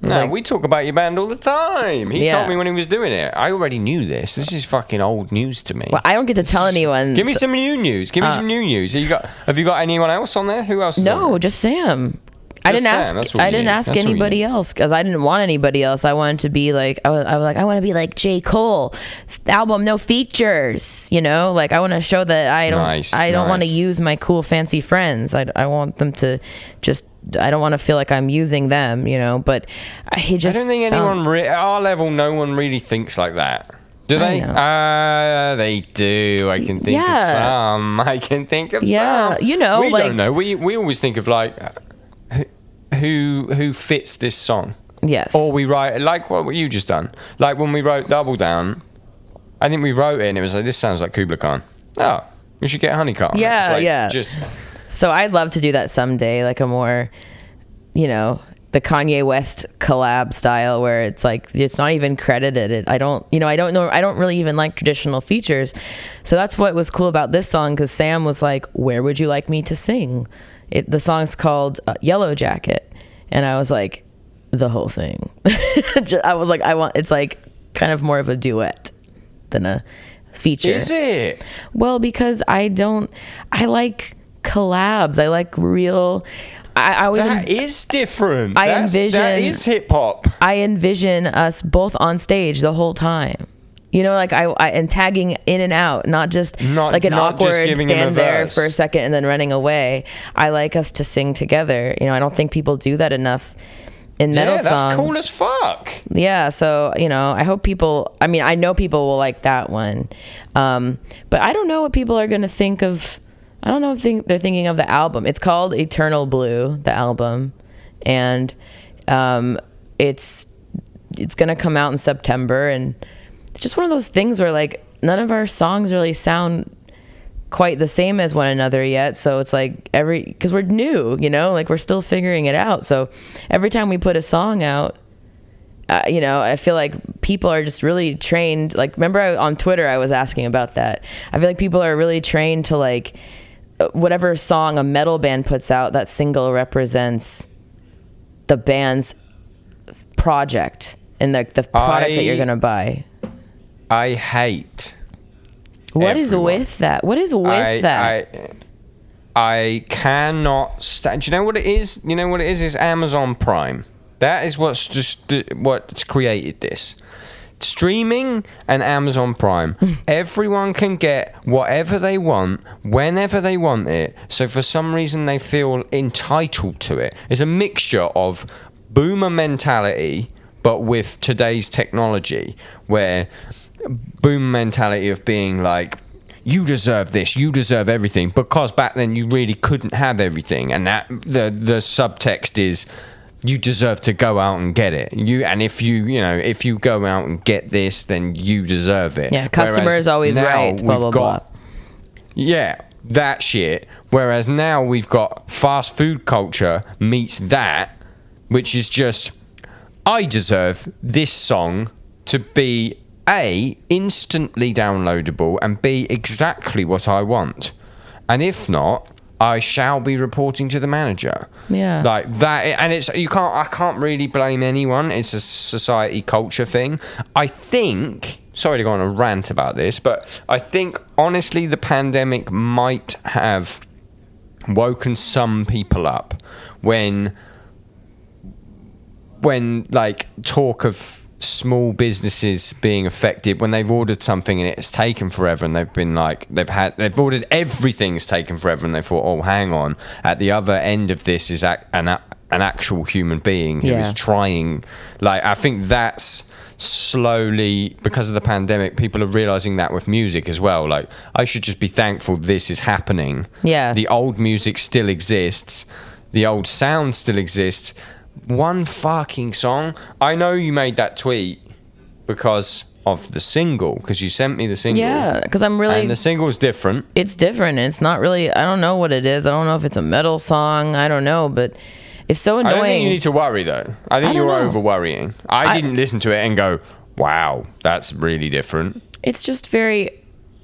No, we talk about your band all the time. He told me when he was doing it. I already knew this. This is fucking old news to me. Well, I don't get to tell anyone. Give me some new news. Have you got anyone else on there? Who else is on there? Just Sam. I didn't ask anybody else because I didn't want anybody else. I wanted to be like, I want to be like J. Cole, album no features, you know, like I want to show that I don't want to use my cool fancy friends. I want them to just, I don't want to feel like I'm using them, you know. But I don't think anyone at our level, no one really thinks like that. Do they? They do. I can think of some. Yeah, you know, we don't know. We always think of like, who fits this song? Yes. Or we write like what you just done. Like when we wrote Double Down, I think we wrote it and it was like, this sounds like Kubla Khan. Oh, we should get Honeycomb. Yeah, So I'd love to do that someday, like a more, you know, the Kanye West collab style where it's like it's not even credited. I don't really even like traditional features. So that's what was cool about this song, because Sam was like, where would you like me to sing? The song's called Yellow Jacket, and I was like, the whole thing. I was like, it's like kind of more of a duet than a feature. Is it? Well, because I like collabs. I like real. That is different. That is hip hop. I envision us both on stage the whole time. You know, like I and tagging in and out, not like an awkward stand there for a second and then running away. I like us to sing together. You know, I don't think people do that enough in metal songs. Yeah, that's cool as fuck. Yeah, so, you know, I know people will like that one. But I don't know what people are going to think of. I don't know if they're thinking of the album. It's called Eternal Blue, the album. And it's going to come out in September, and it's just one of those things where like none of our songs really sound quite the same as one another yet. So it's like because we're new, you know, like we're still figuring it out. So every time we put a song out, you know, I feel like people are just really trained. Like, remember on Twitter, I was asking about that. I feel like people are really trained to like whatever song a metal band puts out, that single represents the band's project and the product that you're going to buy. I hate. What is with that? What is with that? I cannot stand. Do you know what it is? You know what it is? It's Amazon Prime. That is what's created this. Streaming and Amazon Prime. Everyone can get whatever they want, whenever they want it. So for some reason they feel entitled to it. It's a mixture of boomer mentality, but with today's technology, where boom mentality of being like, you deserve this, you deserve everything, because back then you really couldn't have everything, and that the subtext is you deserve to go out and get it. If you go out and get this, then you deserve it. Yeah, customer is always right. Blah blah blah. Yeah, that shit. Whereas now we've got fast food culture meets that, which is just, I deserve this song to be A, instantly downloadable, and B, exactly what I want. And if not, I shall be reporting to the manager. Yeah. Like that, and I can't really blame anyone. It's a society culture thing. I think, sorry to go on a rant about this, but I think honestly the pandemic might have woken some people up when like talk of small businesses being affected, when they've ordered something and it's taken forever, and they've been like they've ordered everything's taken forever, and they thought, oh, hang on, at the other end of this is an actual human being who is trying. Like, I think that's slowly, because of the pandemic, people are realizing that with music as well. Like, I should just be thankful this is happening. The old music still exists, the old sound still exists. One fucking song. I know you made that tweet because of the single, because you sent me the single. Yeah, because and the single's different. It's different. It's not really, I don't know what it is. I don't know if it's a metal song. I don't know, but it's so annoying. I don't think you need to worry, though. I think you're over worrying. I didn't listen to it and go, wow, that's really different. It's just very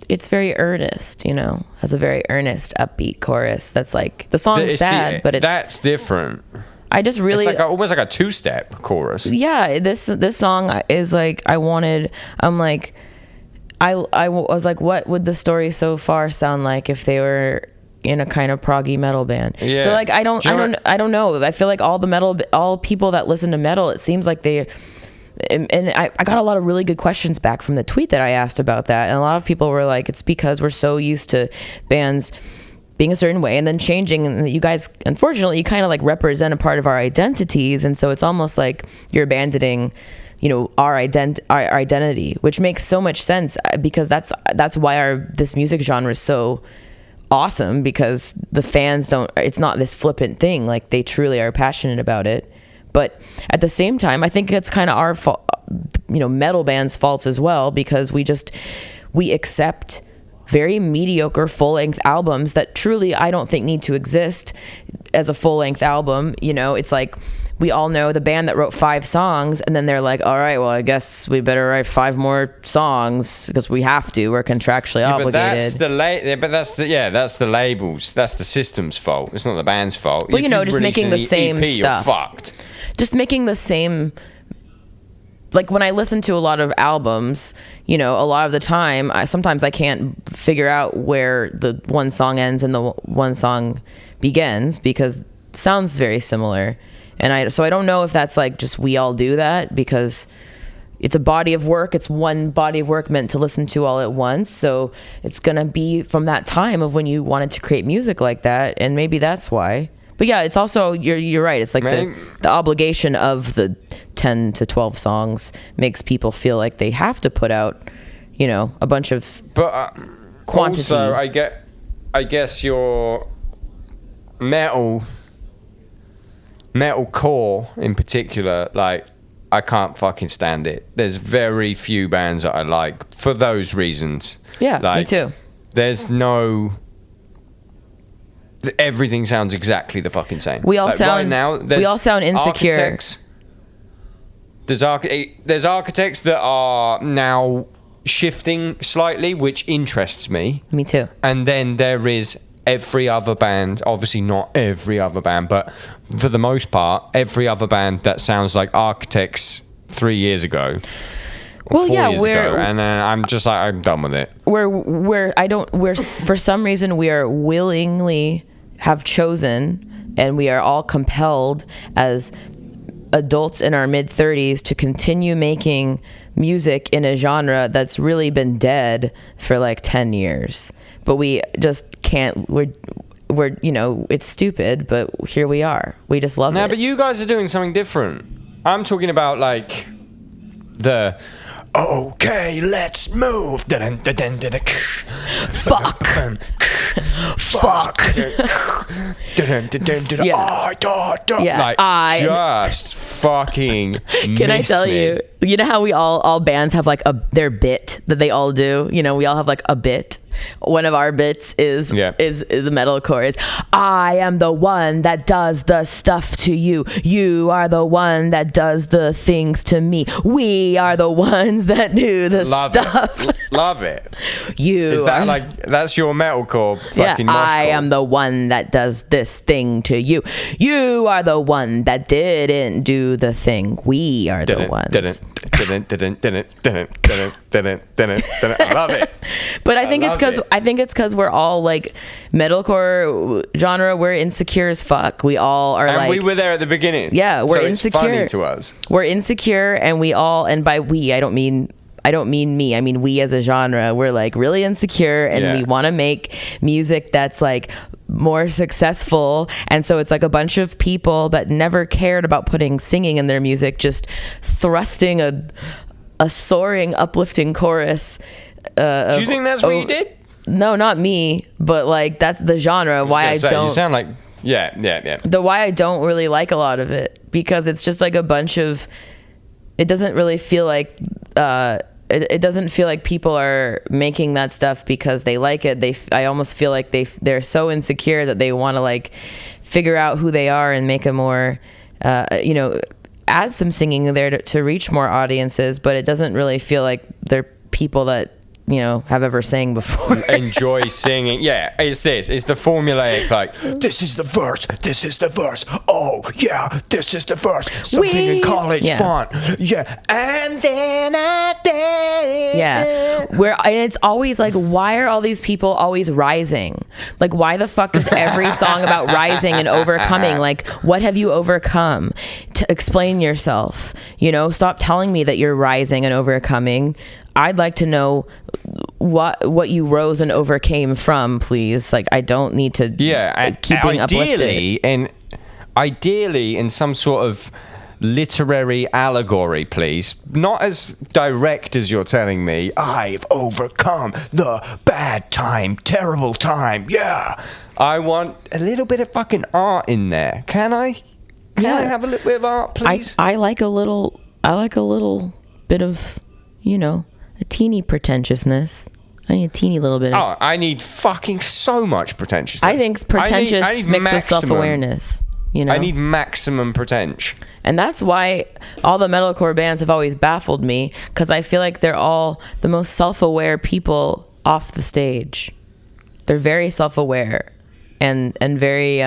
earnest, has a very earnest, upbeat chorus. That's like, the song's sad, but that's different. I just really, it's like almost like a two-step chorus. Yeah, this song is like, I was like, what would the story so far sound like if they were in a kind of proggy metal band? Yeah. So like, I don't know. I feel like all people that listen to metal, it seems like they, and I got a lot of really good questions back from the tweet that I asked about that, and a lot of people were like, it's because we're so used to bands being a certain way and then changing, and you guys, unfortunately, you kind of like represent a part of our identities, and so it's almost like you're abandoning, our identity, which makes so much sense, because that's why this music genre is so awesome, because the fans it's not this flippant thing, like they truly are passionate about it. But at the same time, I think it's kind of our fault, metal bands' faults as well, because we accept very mediocre full-length albums that truly I don't think need to exist as a full-length album. It's like, we all know the band that wrote 5 songs, and then they're like, all right, well, I guess we better write 5 more songs because we have to. We're contractually obligated. But that's the labels. That's the system's fault. It's not the band's fault. Well, just making the same stuff. You're fucked. Just making the same. Like, when I listen to a lot of albums, a lot of the time, sometimes I can't figure out where the one song ends and the one song begins, because it sounds very similar. And so I don't know if that's like just we all do that, because it's a body of work. It's one body of work meant to listen to all at once. So it's going to be from that time of when you wanted to create music like that. And maybe that's why. But yeah, it's also, you're right. It's like the obligation of the 10 to 12 songs makes people feel like they have to put out, a bunch of quantity. Also, I guess your metalcore in particular, like, I can't fucking stand it. There's very few bands that I like for those reasons. Yeah, like, me too. There's no... Everything sounds exactly the fucking same. We all sound insecure. There's architects that are now shifting slightly, which interests me. Me too. And then there is every other band, obviously not every other band, but for the most part, every other band that sounds like Architects 3 years ago. Well, yeah, and I'm just like, I'm done with it. We're for some reason we are willingly have chosen, and we are all compelled as adults in our mid-30s to continue making music in a genre that's really been dead for like 10 years. But we just can't. We're it's stupid, but here we are. We just love it. But you guys are doing something different. I'm talking about like the okay, let's move. Fuck. Fuck. Just fucking Can I tell you know how we all bands have like their bit that they all do? We all have like a bit. one of our bits is the metalcore is, I am the one that does the stuff to you. You are the one that does the things to me. We are the ones that do the stuff. Love it. Is that like, that's your metalcore fucking I am the one that does this thing to you. You are the one that didn't do the thing. We are the ones. I love it. But I think it's because we're all like metalcore genre. We're insecure as fuck. We all are, and we were there at the beginning. Yeah, we're so insecure. It's funny to us. We're insecure, and we all, and by we, I don't mean me. I mean we as a genre. We're like really insecure, and we want to make music that's like more successful. And so it's like a bunch of people that never cared about putting singing in their music, just thrusting a soaring, uplifting chorus. Do you think that's what you did? No, not me, but like that's the genre. Why I don't. You sound like yeah. The why I don't really like a lot of it, because it's just like a bunch of. It doesn't really feel like. It doesn't feel like people are making that stuff because they like it. I almost feel like they're so insecure that they want to like figure out who they are and make a more, add some singing there to reach more audiences. But it doesn't really feel like they're people that have ever sang before. Enjoy singing. Yeah, it's the formulaic, like, this is the verse, oh yeah, this is the verse, something in college font, and then I did. And it's always like, why are all these people always rising? Like, why the fuck is every song about rising and overcoming? Like, what have you overcome? To explain yourself, stop telling me that you're rising and overcoming. I'd like to know what you rose and overcame from, please. Like, I don't need to keep being uplifted. Ideally in some sort of literary allegory, please. Not as direct as you're telling me, I've overcome the bad time, terrible time. Yeah. I want a little bit of fucking art in there. Can I? Can I have a little bit of art, please? I like a little bit of, a teeny pretentiousness. I need a teeny little bit of... Oh, I need fucking so much pretentiousness. I think pretentious mixed with self-awareness. I need maximum pretension. And that's why all the metalcore bands have always baffled me, because I feel like they're all the most self-aware people off the stage. They're very self-aware and very...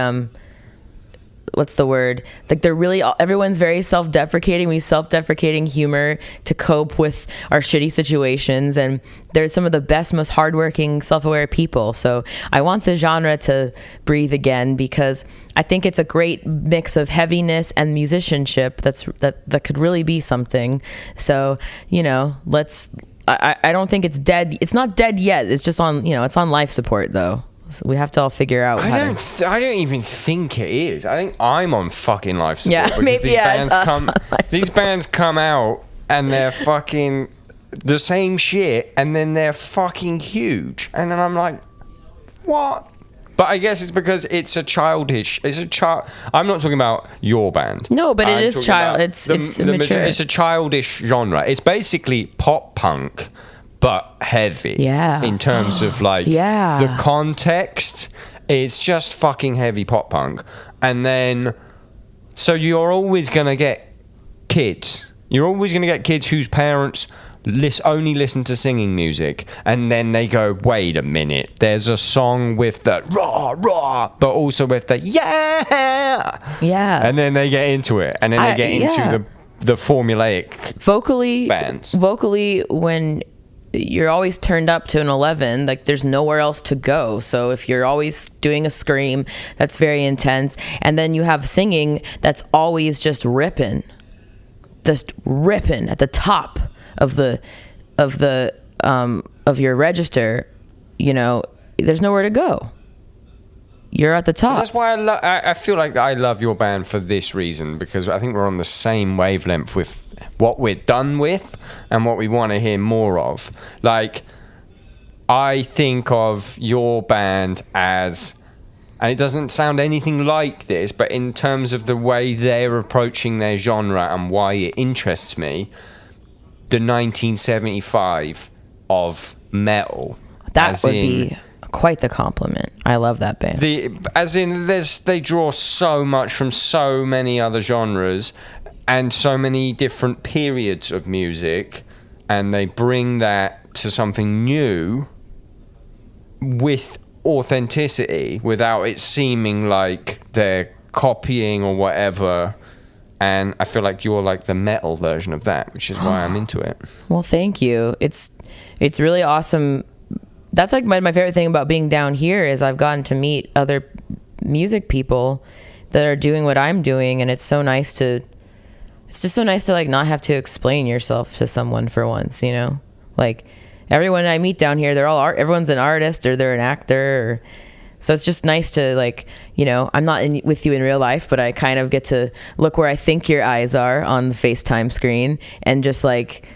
what's the word? Like, they're really, everyone's very self-deprecating. We self-deprecating humor to cope with our shitty situations. And they're some of the best, most hardworking, self-aware people. So I want the genre to breathe again, because I think it's a great mix of heaviness and musicianship that could really be something. So, I don't think it's dead. It's not dead yet. It's just on, it's on life support though. So we have to all figure out. I don't even think it is. I think I'm on fucking life support. Yeah, maybe these bands come out and they're fucking the same shit, and then they're fucking huge, and then I'm like, what? But I guess it's because it's a childish. I'm not talking about your band. No, but it is child. It's mature. It's a childish genre. It's basically pop punk, but heavy. Yeah. In terms of like the context, it's just fucking heavy pop punk. And then, so you're always gonna get kids. You're always gonna get kids whose parents only listen to singing music, and then they go, wait a minute, there's a song with the rah rah, but also with the yeah, and then they get into it, and then they get into the formulaic bands. Vocally, when you're always turned up to an 11, like there's nowhere else to go. So if you're always doing a scream, that's very intense, and then you have singing that's always just ripping at the top of your register, there's nowhere to go. You're at the top. That's why I feel like I love your band for this reason, because I think we're on the same wavelength with what we're done with and what we want to hear more of. Like, I think of your band as, and it doesn't sound anything like this, but in terms of the way they're approaching their genre and why it interests me, the 1975 of metal. That would be quite the compliment. I love that band. They draw so much from so many other genres and so many different periods of music, and they bring that to something new with authenticity without it seeming like they're copying or whatever. And I feel like you're like the metal version of that, which is why I'm into it. Well, thank you. It's really awesome. That's like my favorite thing about being down here is I've gotten to meet other music people that are doing what I'm doing, and it's just so nice to like not have to explain yourself to someone for once, you know? Like everyone I meet down here, everyone's an artist or they're an actor, so it's just nice to like, you know, I'm not with you in real life, but I kind of get to look where I think your eyes are on the FaceTime screen, and just like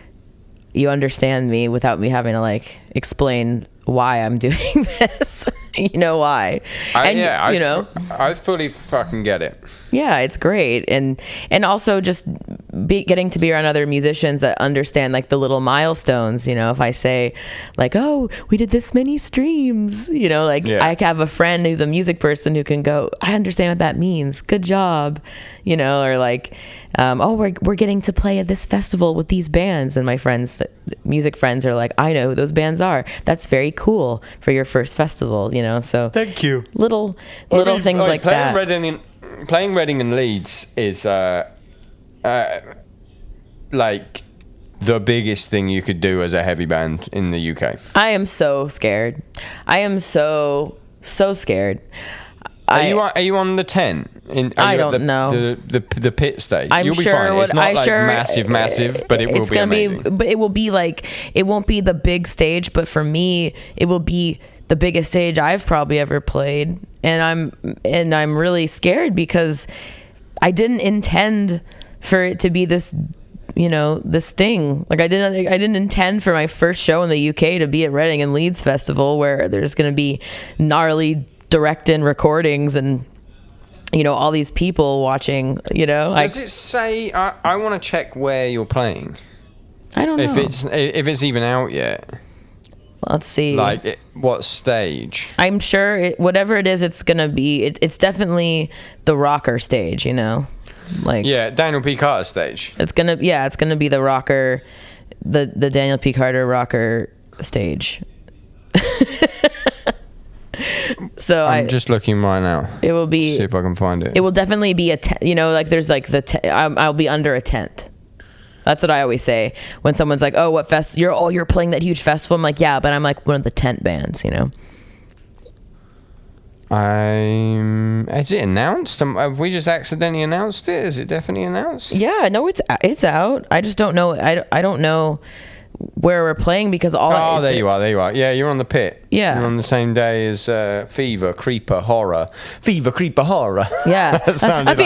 you understand me without me having to like explain why I'm doing this. You know why? I fully fucking get it. Yeah, it's great. And also just getting to be around other musicians that understand like the little milestones, you know, if I say like, oh, we did this many streams, you know, like I have a friend who's a music person who can go, I understand what that means. Good job. You know, or like, oh, we're getting to play at this festival with these bands. And my music friends are like, I know who those bands are. That's very cool for your first festival, you know? So thank you. Little things like that. Playing Reading and Leeds is like the biggest thing you could do as a heavy band in the UK. I am so scared. I am so scared. Are you on the tent? I don't know. The pit stage. I'm You'll be sure fine. It's not massive, but it will be amazing. But it will be like, it won't be the big stage, but for me, it will be the biggest stage I've probably ever played, and I'm really scared because I didn't intend for it to be this, you know, this thing. Like I didn't intend for my first show in the UK to be at Reading and Leeds Festival, where there's going to be gnarly direct-in recordings and, you know, all these people watching, you know. Does it say, I want to check where you're playing? I don't know. If it's even out yet. Let's see. Like, what stage? I'm sure, whatever it is, it's going to be, it's definitely the rocker stage, you know? Like, yeah, Daniel P. Carter stage. It's going to be the rocker, the Daniel P. Carter rocker stage. So I'm just looking right now. It will be. See if I can find it. It will definitely be a tent. You know, like there's like I'll be under a tent. That's what I always say when someone's like, "Oh, what fest? You're playing that huge festival." I'm like, "Yeah," but I'm like one of the tent bands. You know. Is it announced? Have we just accidentally announced it? Is it definitely announced? Yeah, no, it's out. I just don't know. I don't know where we're playing because there you are. Yeah, you're on the pit. Yeah, you're on the same day as Fever Creeper Horror. Yeah, a Fever Creeper Horror. Yeah, that sounded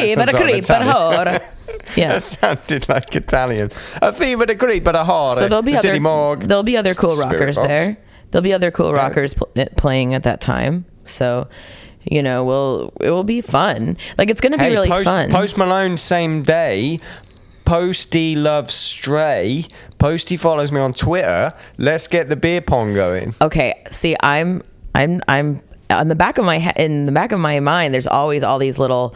like Italian. A Fever the Creeper Horror. So there'll be other cool rockers there. There'll be other cool rockers playing at that time. So, you know, it will be fun. Like it's going to be really fun. Post Malone same day. Posty loves Stray. Posty follows me on Twitter. Let's get the beer pong going. Okay, see, I'm on the back of my head, in the back of my mind. There's always all these little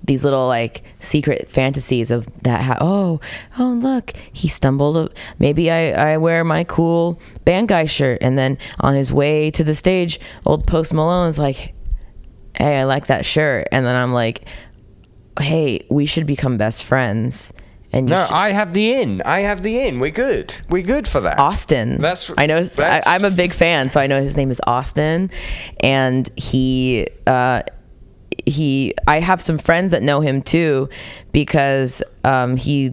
like secret fantasies of that. Oh, look, he stumbled. Maybe I wear my cool band guy shirt, and then on his way to the stage, old Post Malone's like, "Hey, I like that shirt," and then I'm like, hey, we should become best friends. And I have the in. We're good. We're good for that. Austin. I'm a big fan, so I know his name is Austin, and I have some friends that know him too, because he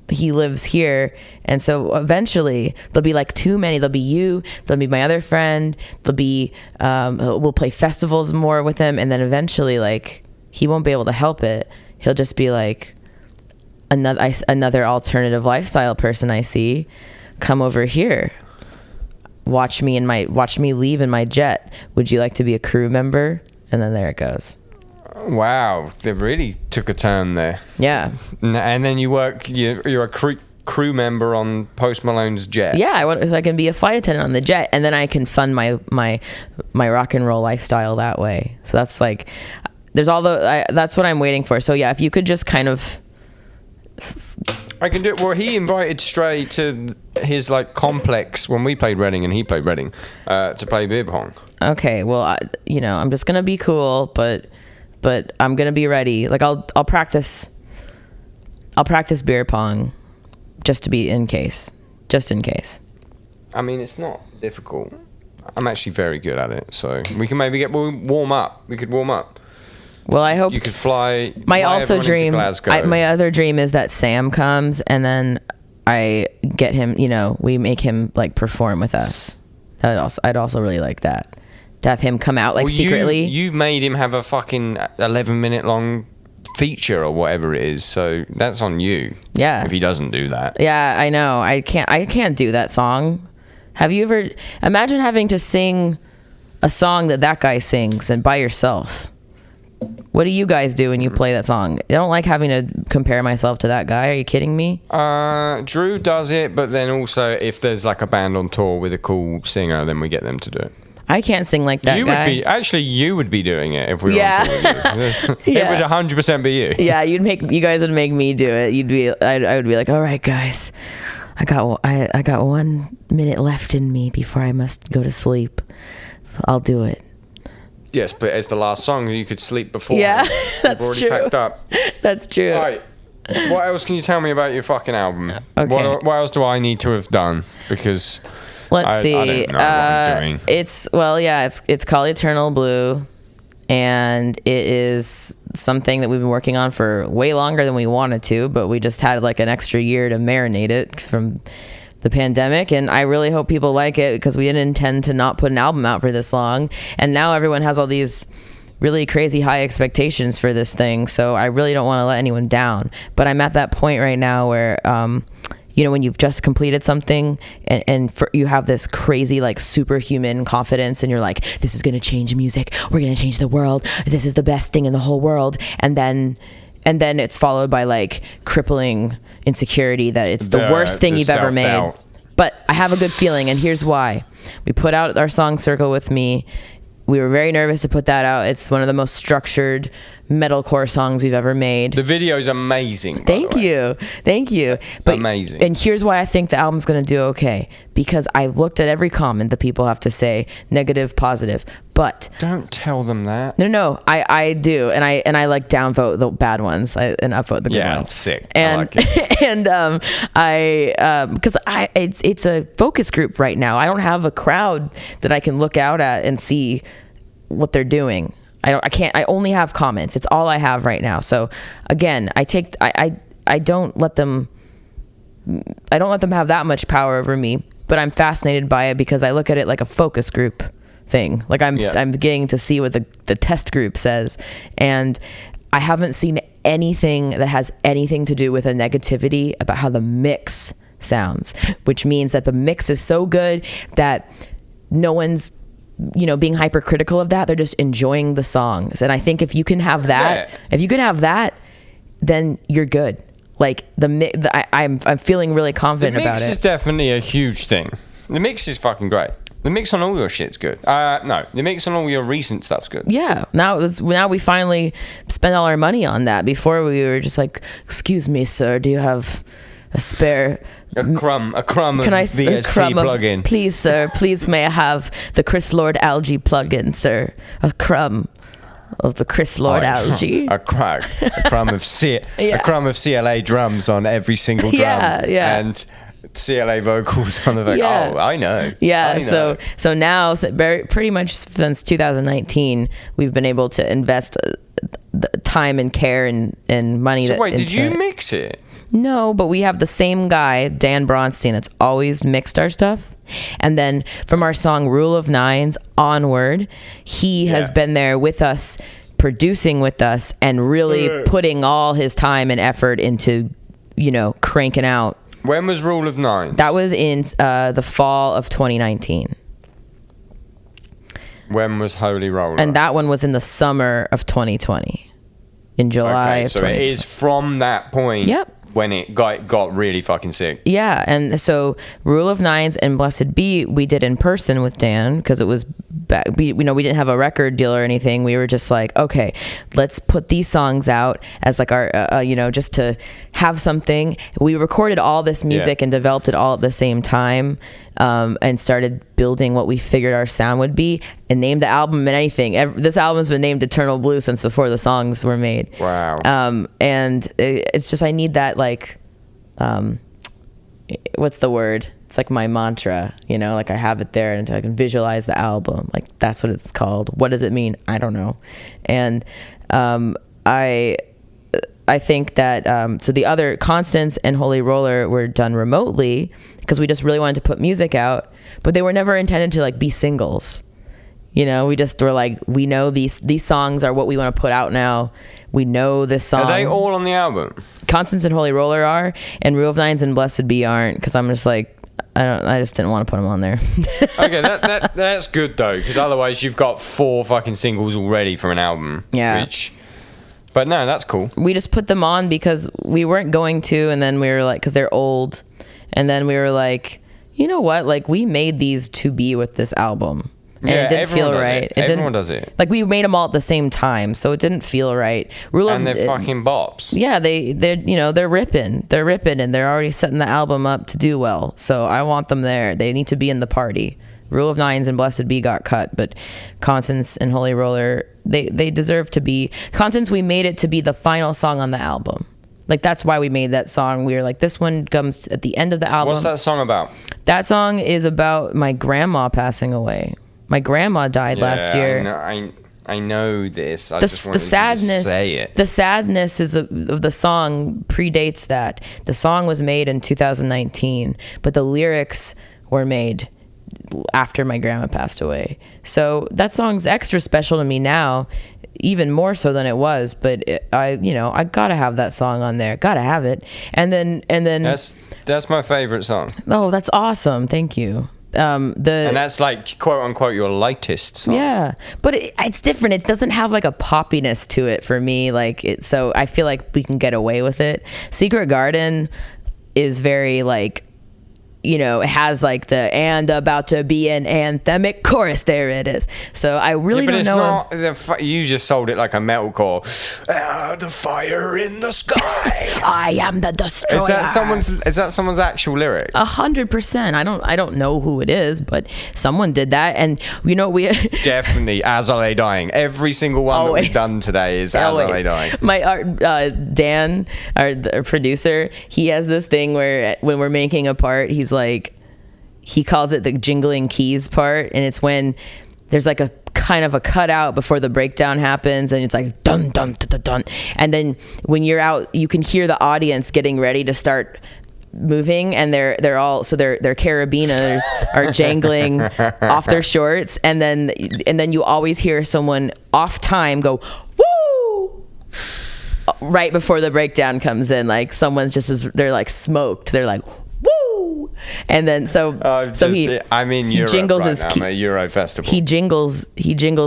lives here, and so eventually there'll be like too many. There'll be you. There'll be my other friend. There'll be we'll play festivals more with him, and then eventually like he won't be able to help it. He'll just be like another alternative lifestyle person I see. Come over here. Watch me leave in my jet. Would you like to be a crew member? And then there it goes. Wow, they really took a turn there. Yeah. And then you're a crew member on Post Malone's jet. Yeah, so I can be a flight attendant on the jet, and then I can fund my rock and roll lifestyle that way. So that's like, that's what I'm waiting for. So yeah, if you could just kind of, I can do it. Well, he invited Stray to his like complex when we played Reading, and he played Reading to play beer pong. Okay, well, I'm just gonna be cool, but I'm gonna be ready. Like I'll practice beer pong. Just in case. I mean, it's not difficult. I'm actually very good at it, so we can maybe warm up. We could warm up. Well, I hope you could fly. My other dream is that Sam comes and then I get him. We make him like perform with us. I'd also really like that, to have him come out like secretly. You've made him have a fucking 11-minute long feature or whatever it is, so that's on you. Yeah, if he doesn't do that. Yeah, I know. I can't do that song. Have you ever imagine having to sing a song that guy sings and by yourself? What do you guys do when you play that song? I don't like having to compare myself to that guy. Are you kidding me? Drew does it, but then also if there's like a band on tour with a cool singer, then we get them to do it. I can't sing like that guy. You would be doing it if we were on tour with you. Yeah. It would 100% be you. Yeah, you guys would make me do it. I would be like, all right, guys, I got 1 minute left in me before I must go to sleep. I'll do it. Yes, but as the last song, you could sleep before. Yeah, that's already true. Packed up. That's true. All right. What else can you tell me about your fucking album? Okay. What else do I need to have done? Because let's see. I don't know what I'm doing. It's called Eternal Blue, and it is something that we've been working on for way longer than we wanted to, but we just had like an extra year to marinate it from the pandemic, and I really hope people like it because we didn't intend to not put an album out for this long, and now everyone has all these really crazy high expectations for this thing, so I really don't want to let anyone down. But I'm at that point right now where when you've just completed something and you have this crazy like superhuman confidence, and you're like, this is going to change music, we're going to change the world, this is the best thing in the whole world, and then it's followed by like crippling insecurity that it's the worst thing you've ever made. But I have a good feeling, and here's why. We put out our song Circle With Me. We were very nervous to put that out. It's one of the most structured metalcore songs we've ever made. The video is amazing. Thank you. But, amazing. And here's why I think the album's going to do okay. Because I've looked at every comment that people have to say, negative, positive. But don't tell them that. No, I do, and I like downvote the bad ones and upvote the good ones. Yeah, sick. And I like it. and because it's a focus group right now. I don't have a crowd that I can look out at and see what they're doing. I only have comments. It's all I have right now. So again, I don't let them have that much power over me, but I'm fascinated by it because I look at it like a focus group thing. Like I'm getting to see what the test group says, and I haven't seen anything that has anything to do with a negativity about how the mix sounds, which means that the mix is so good that no one's being hypercritical of that. They're just enjoying the songs. And I think if you can have that, then you're good. Like I'm feeling really confident about it. The mix is definitely a huge thing. The mix is fucking great. The mix on all your shit's good. No, the mix on all your recent stuff's good. Yeah. Now we finally spend all our money on that. Before we were just like, excuse me, sir, do you have a spare... A crumb of VST plugin. Please, sir, may I have the Chris Lord algae plugin, sir? A crumb of the Chris Lord algae. A crumb of a crumb of CLA drums on every single drum. Yeah. And CLA vocals on the back. Yeah. Oh, I know. Yeah. I know. So now, pretty much since 2019, we've been able to invest the time and care and money. So wait, did you mix it? No, but we have the same guy, Dan Bronstein, that's always mixed our stuff. And then from our song Rule of Nines onward, he has been there with us, producing with us, and really putting all his time and effort into, cranking out. When was Rule of Nines? That was in the fall of 2019. When was Holy Roller? And that one was in the summer of 2020. In July of 2020. So it is from that point. Yep. when it got really fucking sick. Yeah, and so Rule of Nines and Blessed Be we did in person with Dan because it was we didn't have a record deal or anything. We were just like, okay, let's put these songs out as like our just to have something. We recorded all this music and developed it all at the same time, and started building what we figured our sound would be, and named the album and anything. This album's been named Eternal Blue since before the songs were made. Wow. And it's just I need that like, what's the word? It's like my mantra, like I have it there and I can visualize the album. Like that's what it's called. What does it mean? I don't know. And I think that so the other Constance and Holy Roller were done remotely because we just really wanted to put music out, but they were never intended to like be singles. We just were like, we know these songs are what we want to put out now. We know this song. Are they all on the album? Constance and Holy Roller are, and Rule of Nines and Blessed Be aren't, because I'm just like, I just didn't want to put them on there. Okay, that's good though, because otherwise you've got 4 fucking singles already for an album. Yeah. But no, that's cool. We just put them on because we weren't going to, and then we were like, because they're old, and then we were like, you know what? Like we made these to be with this album. And it didn't feel right. Everyone does it. Like we made them all at the same time, so it didn't feel right. And they're fucking bops. Yeah, they're ripping. They're ripping, and they're already setting the album up to do well. So I want them there. They need to be in the party. Rule of Nines and Blessed Be got cut, but Constance and Holy Roller, they deserve to be. Constance, we made it to be the final song on the album. Like that's why we made that song. We were like, this one comes at the end of the album. What's that song about? That song is about my grandma passing away. My grandma died last year. I know this. I just wanted sadness, to say it. The sadness of the song predates that. The song was made in 2019, but the lyrics were made after my grandma passed away. So that song's extra special to me now, even more so than it was. But I gotta have that song on there. Gotta have it. And then that's my favorite song. Oh, that's awesome. Thank you. And that's like quote unquote your lightest song. Yeah, but it's different. It doesn't have like a poppiness to it for me. Like so I feel like we can get away with it. Secret Garden is very like, it has like the and about to be an anthemic chorus. There it is. So I really don't know. But it's not. You just sold it like a metalcore. The fire in the sky. I am the destroyer. Is that someone's actual lyric? 100%. I don't know who it is, but someone did that, and we definitely As I Lay Dying. Every single one that we've done today is As I Lay Dying. My Dan, our producer, he has this thing where when we're making a part, he's like, he calls it the jingling keys part, and it's when there's like a kind of a cutout before the breakdown happens, and it's like dun dun dun dun dun, and then when you're out, you can hear the audience getting ready to start moving, and they're all so their carabiners are jangling off their shorts, and then you always hear someone off time go woo right before the breakdown comes in, like someone's they're like smoked, they're like woo, and then I'm in Europe jingles right his now. I'm at Euro Festival. He jingles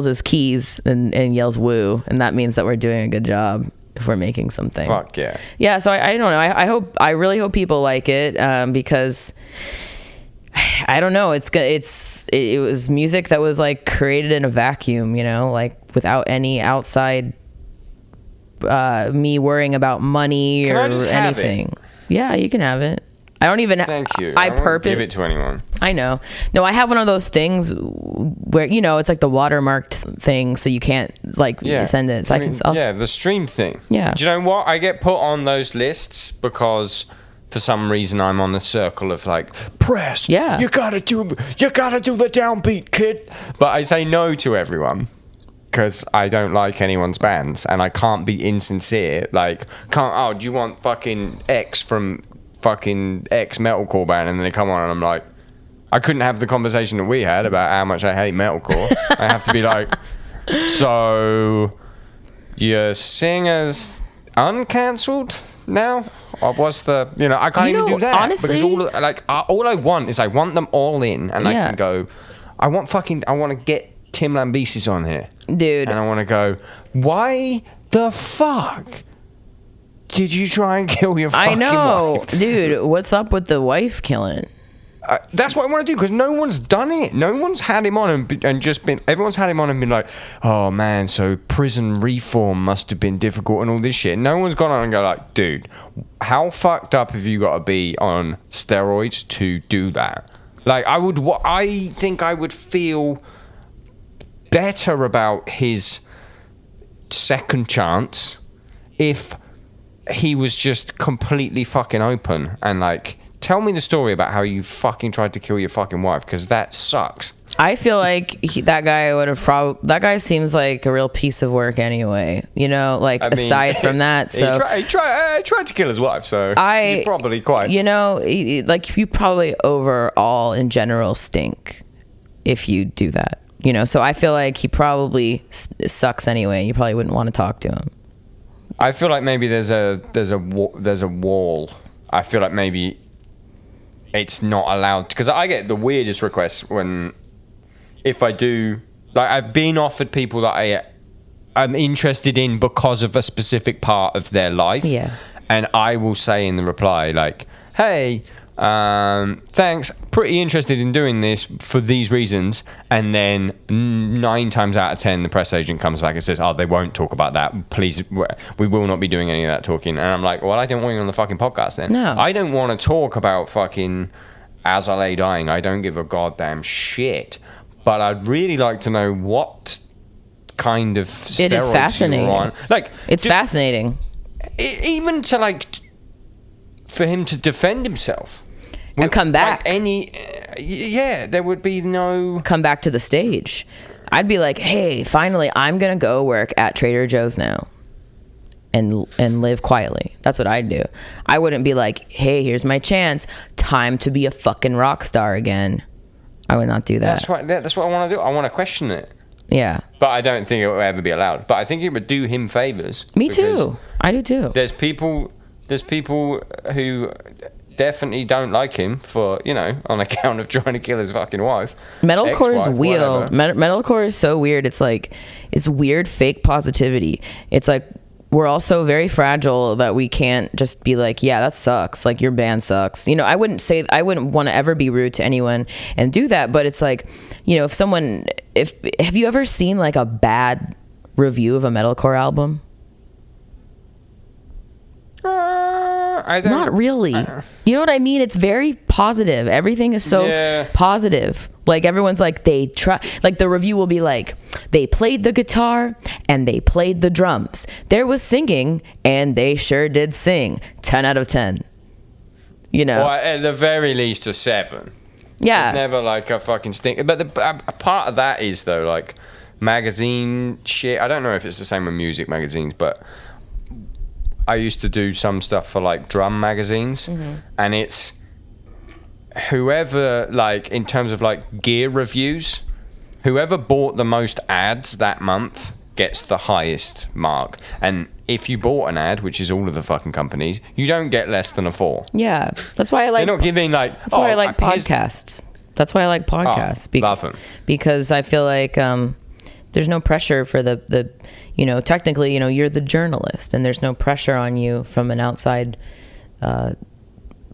his keys and yells woo, and that means that we're doing a good job if we're making something. Fuck yeah. Yeah, so I don't know. I really hope people like it, because I don't know. It was music that was like created in a vacuum, like without any outside me worrying about money or anything. Yeah, you can have it. I don't even. Thank you. I won't give it to anyone. I know. No, I have one of those things where it's like the watermarked thing, so you can't send it. So the stream thing. Yeah. Do you know what? I get put on those lists because for some reason I'm on the circle of like press. Yeah. You gotta do the Downbeat, kid. But I say no to everyone, because I don't like anyone's bands, and I can't be insincere. Like, do you want fucking X from fucking X metalcore band? And then they come on and I'm like, I couldn't have the conversation that we had about how much I hate metalcore. I have to be like, so your singer's uncancelled now? Or what's the, I can't even do that. Honestly, because all I want is I want them all in, and I can go, I want to get Tim Lambesis on here. Dude. And I want to go, why the fuck Did you try and kill your fucking I know, wife? dude. What's up with the wife killing? That's what I want to do, because no one's done it. No one's had him on and just been. Everyone's had him on and been like, "Oh man, so prison reform must have been difficult and all this shit." No one's gone on and go like, "Dude, how fucked up have you got to be on steroids to do that?" Like, I think I would feel better about his second chance if he was just completely fucking open and like, tell me the story about how you fucking tried to kill your fucking wife, because that sucks. I feel like that guy would have that guy seems like a real piece of work anyway, you know, like, I mean, aside from that. So he tried to kill his wife, so you're probably quite, you know, like, you probably overall in general stink if you do that, you know. So I feel like he probably sucks anyway. You probably wouldn't want to talk to him. I feel like maybe there's a wall. I feel like maybe it's not allowed, because I get the weirdest requests if I do, like, I've been offered people that I'm interested in because of a specific part of their life. Yeah. And I will say in the reply, like, hey, thanks, pretty interested in doing this for these reasons. And then 9 times out of 10, the press agent comes back and says, oh, they won't talk about that. Please, we will not be doing any of that talking. And I'm like, well, I don't want you on the fucking podcast then. No. I don't want to talk about fucking As I Lay Dying. I don't give a goddamn shit. But I'd really like to know what kind of steroids it is fascinating. you were on. Like, it's fascinating. Even to, like, for him to defend himself. And come back. Like there would be no... Come back to the stage. I'd be like, hey, finally, I'm going to go work at Trader Joe's now and live quietly. That's what I'd do. I wouldn't be like, hey, here's my chance. Time to be a fucking rock star again. I would not do that. That's what I want to do. I want to question it. Yeah. But I don't think it will ever be allowed. But I think it would do him favors. Me too. I do too. There's people who definitely don't like him for, you know, on account of trying to kill his fucking wife. Metalcore is weird. Metalcore is so weird. It's like, it's weird fake positivity. It's like, we're all so very fragile that we can't just be like, yeah, that sucks. Like, your band sucks. You know, I wouldn't want to ever be rude to anyone and do that. But it's like, you know, have you ever seen like a bad review of a metalcore album? Not really. You know what I mean? It's very positive. Everything is so positive. Like, everyone's like, like, the review will be like, they played the guitar and they played the drums. There was singing and they sure did sing. 10 out of 10. You know? Well, at the very least, a 7. Yeah. It's never like a fucking stink. But a part of that is, though, like, magazine shit. I don't know if it's the same with music magazines, but I used to do some stuff for, like, drum magazines, and it's whoever, like, in terms of, like, gear reviews, whoever bought the most ads that month gets the highest mark. And if you bought an ad, which is all of the fucking companies, you don't get less than a 4. Yeah, that's why I like. They're not giving, like. That's why I like podcasts. That's why I like podcasts. Love them. Because I feel like there's no pressure for the you know, technically, you know, you're the journalist, and there's no pressure on you from an outside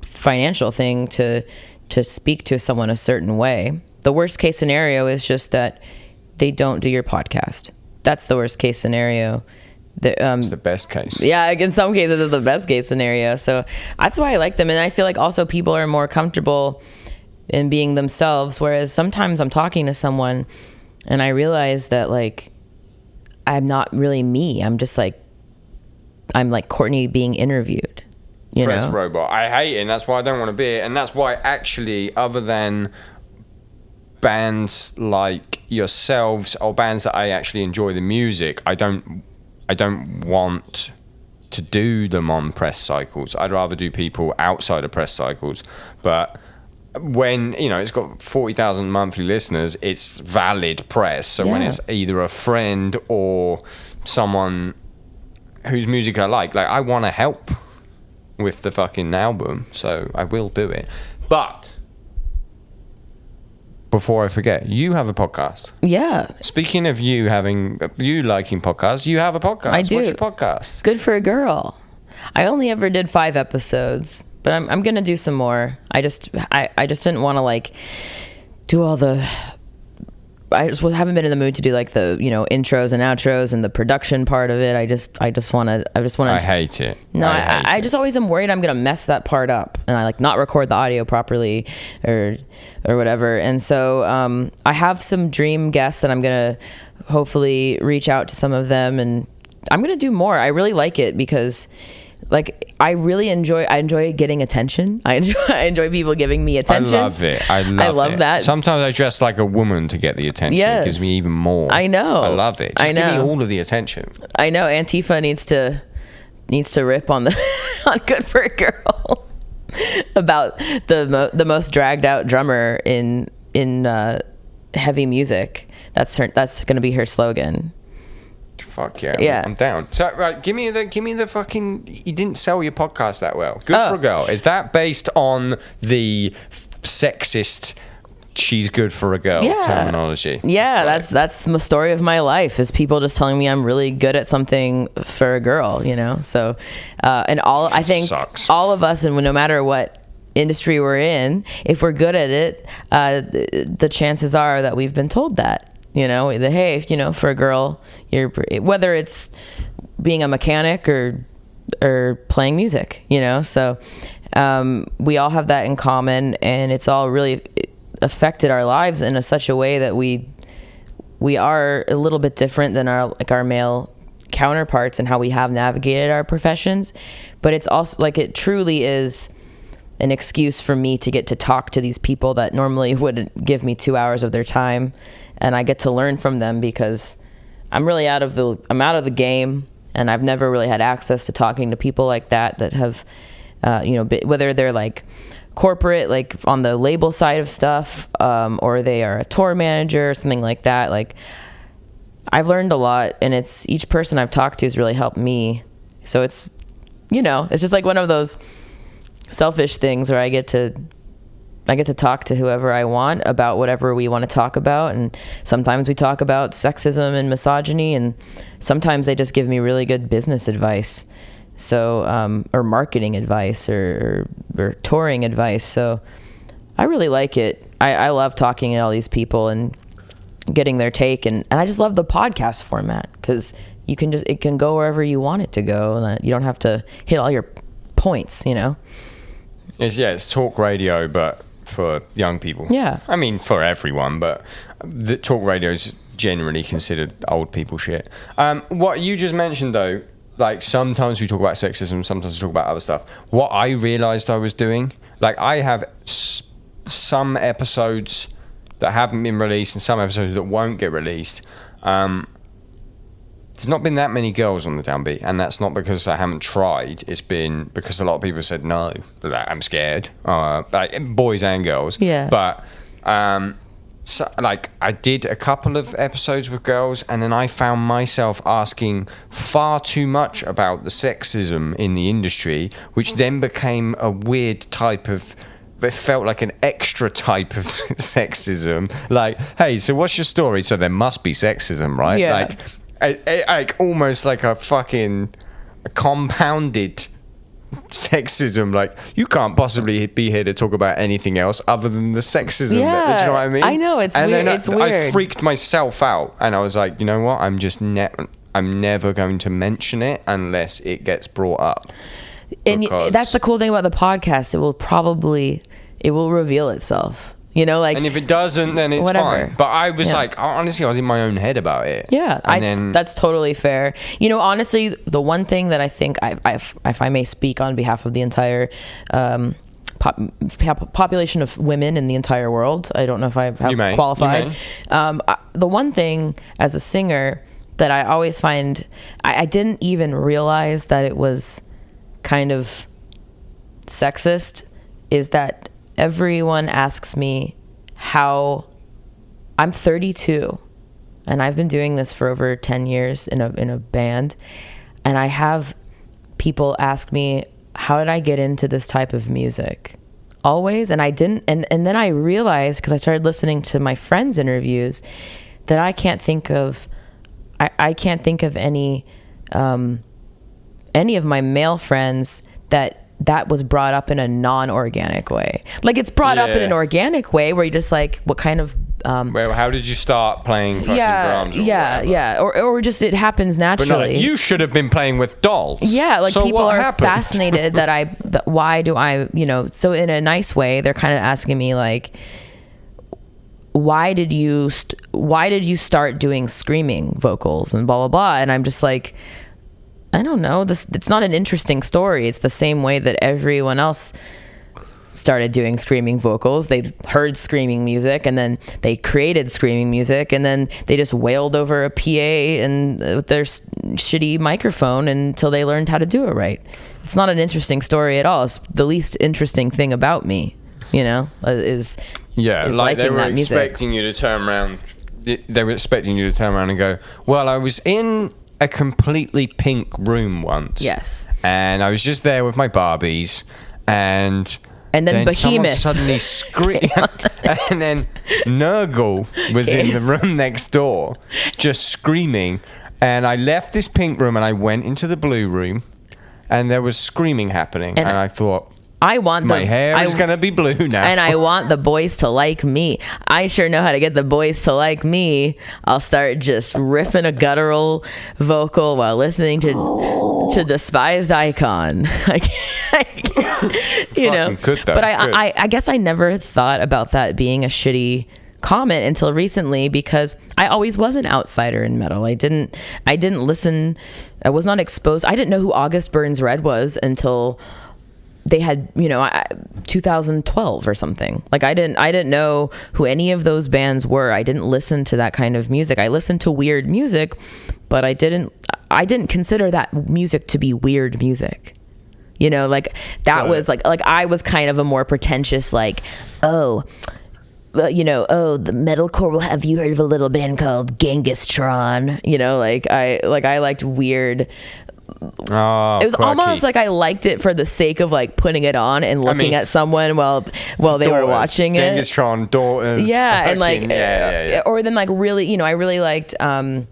financial thing to speak to someone a certain way. The worst case scenario is just that they don't do your podcast. That's the worst case scenario. It's the best case. Yeah, in some cases it's the best case scenario. So that's why I like them. And I feel like also people are more comfortable in being themselves, whereas sometimes I'm talking to someone and I realize that, like, I'm not really me. I'm just like, I'm like Courtney being interviewed. Press robot. I hate it, and that's why I don't want to be it. And that's why, actually, other than bands like yourselves or bands that I actually enjoy the music, I don't want to do them on press cycles. I'd rather do people outside of press cycles. But when, you know, it's got 40,000 monthly listeners, it's valid press. So when it's either a friend or someone whose music I like I want to help with the fucking album, so I will do it. But before I forget, you have a podcast. Yeah. Speaking of you liking podcasts, you have a podcast. I do. What's your podcast? Good for a Girl. I only ever did 5 episodes, but I'm gonna do some more. I just didn't want to like do all the. I just haven't been in the mood to do like the intros and outros and the production part of it. I just want to. I hate it. No, I just always am worried I'm gonna mess that part up and I like not record the audio properly or whatever. And so I have some dream guests and I'm gonna hopefully reach out to some of them and I'm gonna do more. I really like it because like I enjoy getting attention. I enjoy people giving me attention. I love it. I love that. Sometimes I dress like a woman to get the attention. Yes. It gives me even more. I know. I love it. Just give me all of the attention. I know. Antifa needs to rip on on Good for a Girl about the most dragged out drummer in heavy music. That's going to be her slogan. Fuck yeah. I'm down. So right, give me the fucking. You didn't sell your podcast that well. Good for a Girl. Is that based on the sexist "she's good for a girl" terminology? Yeah, right. That's the story of my life. Is people just telling me I'm really good at something for a girl. So and I think all of us, and no matter what industry we're in, if we're good at it, the chances are that we've been told that. Hey, for a girl, you're, whether it's being a mechanic or playing music, so we all have that in common, and it's all really affected our lives in such a way that we are a little bit different than our male counterparts and how we have navigated our professions. But it's also like it truly is an excuse for me to get to talk to these people that normally wouldn't give me 2 hours of their time. And I get to learn from them because I'm out of the game, and I've never really had access to talking to people like that have, whether they're like corporate, like on the label side of stuff, or they are a tour manager or something like that. Like I've learned a lot, and each person I've talked to has really helped me. So it's just like one of those selfish things where I get to talk to whoever I want about whatever we want to talk about. And sometimes we talk about sexism and misogyny, and sometimes they just give me really good business advice. So, or marketing advice or touring advice. So I really like it. I love talking to all these people and getting their take. And I just love the podcast format because it can go wherever you want it to go. And you don't have to hit all your points, It's talk radio, but for young people. Yeah. I mean, for everyone, but the talk radio is generally considered old people shit. What you just mentioned, though, like sometimes we talk about sexism, sometimes we talk about other stuff. What I realized I was doing, like I have some episodes that haven't been released and some episodes that won't get released. There's not been that many girls on the Downbeat, and that's not because I haven't tried. It's been because a lot of people said no. Like, I'm scared, like boys and girls. Yeah. But so, like I did a couple of episodes with girls, and then I found myself asking far too much about the sexism in the industry, which then became a weird type of. It felt like an extra type of sexism. Like, hey, so what's your story? So there must be sexism, right? Yeah. Like almost like a fucking compounded sexism. Like you can't possibly be here to talk about anything else other than the sexism. Yeah, do you know what I mean? I know it's weird. It's weird. I freaked myself out, and I was like, you know what? I'm never going to mention it unless it gets brought up. And that's the cool thing about the podcast. It will reveal itself. And if it doesn't, then it's whatever. fine. But I was honestly, I was in my own head about it. Yeah, that's totally fair. Honestly, the one thing that I think, if I may speak on behalf of the entire population of women in the entire world, I don't know if I have qualified. The one thing as a singer that I always find, I didn't even realize that it was kind of sexist, is that everyone asks me how I'm 32 and I've been doing this for over 10 years in a band, and I have people ask me, how did I get into this type of music? Always. And I didn't, and then I realized, because I started listening to my friends' interviews, that I can't think of any any of my male friends that was brought up in a non-organic way. Like, it's brought up in an organic way where you're just like, what kind of well, how did you start playing fucking drums? Or just it happens naturally. But no, like, you should have been playing with dolls. Yeah, like, so people what are happened? fascinated why do I, so in a nice way, they're kind of asking me like, why did you start doing screaming vocals and blah blah blah, and I'm just like, I don't know, it's not an interesting story. It's the same way that everyone else started doing screaming vocals. They heard screaming music, and then they created screaming music, and then they just wailed over a PA and with their shitty microphone until they learned how to do it right. It's not an interesting story at all. It's the least interesting thing about me, is like they were that music. expecting you to turn around. They were expecting you to turn around and go, well, I was in a completely pink room once. Yes. And I was just there with my Barbies, and then Behemoth suddenly screamed, and then Nurgle was in the room next door, just screaming. And I left this pink room and I went into the blue room, and there was screaming happening. And I thought, my hair is going to be blue now. And I want the boys to like me. I sure know how to get the boys to like me. I'll start just riffing a guttural vocal while listening to Despised Icon. But I guess I never thought about that being a shitty comment until recently, because I always was an outsider in metal. I didn't listen. I was not exposed. I didn't know who August Burns Red was until they had, 2012 or something. Like, I didn't know who any of those bands were. I didn't listen to that kind of music. I listened to weird music, but I didn't consider that music to be weird music. Like, that was like I was kind of a more pretentious, like, the metalcore will have you heard of a little band called Gengistron? I liked weird. Oh, it was quirky. Almost like I liked it for the sake of like putting it on and looking at someone while they were watching it. Gengistron, Daughters. Yeah, and like, or then like really, I really liked The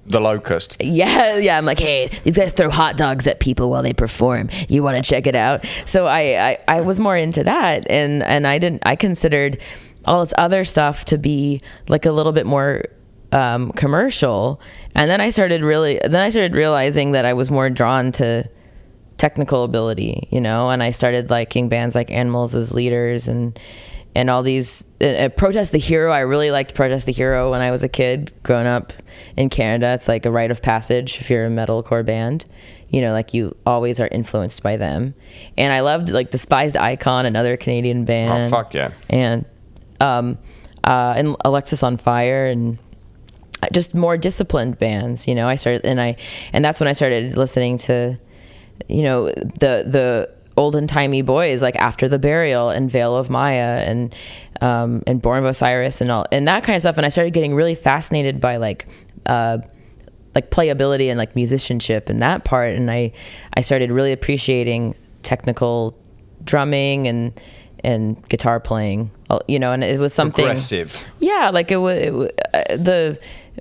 Locust. Yeah. I'm like, hey, these guys throw hot dogs at people while they perform. You want to check it out? So I was more into that, and I considered all this other stuff to be like a little bit more commercial. And then I started realizing that I was more drawn to technical ability, and I started liking bands like Animals as Leaders and all these Protest the Hero. I really liked Protest the Hero when I was a kid growing up in Canada. It's like a rite of passage if you're a metalcore band, like you always are influenced by them. And I loved like Despised Icon, another Canadian band. Oh, fuck yeah. And Alexis on Fire, and just more disciplined bands. I started, and that's when I started listening to, the olden timey boys like After the Burial and Veil of Maya and Born of Osiris and all and that kind of stuff. And I started getting really fascinated by like playability and like musicianship and that part. And I started really appreciating technical drumming and guitar playing, and it was something aggressive. Yeah, like I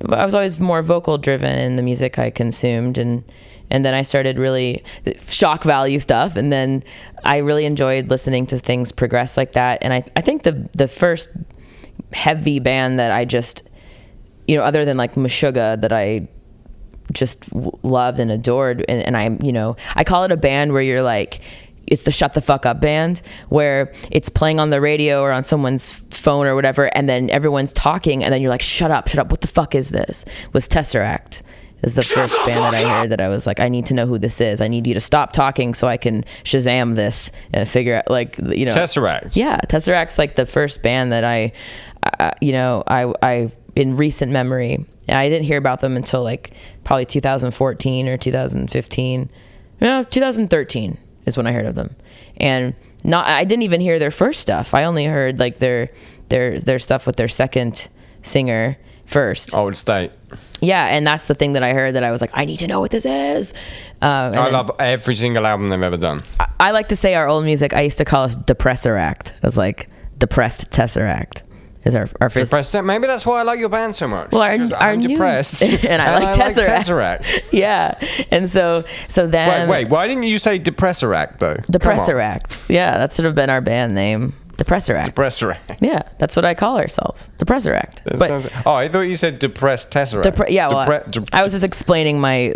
was always more vocal driven in the music I consumed, and then I started really shock value stuff, and then I really enjoyed listening to things progress like that. And I think the first heavy band that I just, other than like Meshuggah, that I just loved and adored, and I call it a band where you're like, it's the Shut the Fuck Up band, where it's playing on the radio or on someone's phone or whatever, and then everyone's talking, and then you're like, shut up, what the fuck is this? Was Tesseract is the first band that I heard that I was like, I need to know who this is. I need you to stop talking so I can Shazam this and figure out, like, Tesseract. Yeah, Tesseract's like the first band that I in recent memory, and I didn't hear about them until like probably 2014 or 2015. 2013 is when I heard of them. And I didn't even hear their first stuff. I only heard like their stuff with their second singer first. Old State. Yeah, and that's the thing that I heard that I was like, I need to know what this is. I love every single album they've ever done. I like to say our old music, I used to call us Depresseract. It was like Depressed Tesseract. is our first. Depressed. Maybe that's why I like your band so much. Well, I'm new, depressed, and I like Tesseract. Yeah, and so then. Wait. Why didn't you say Depresseract though? Depresseract. Yeah, that's sort of been our band name. Depresseract. Depresseract. Yeah, that's what I call ourselves. Depresseract. I thought you said Depressed Tesseract. I was just explaining my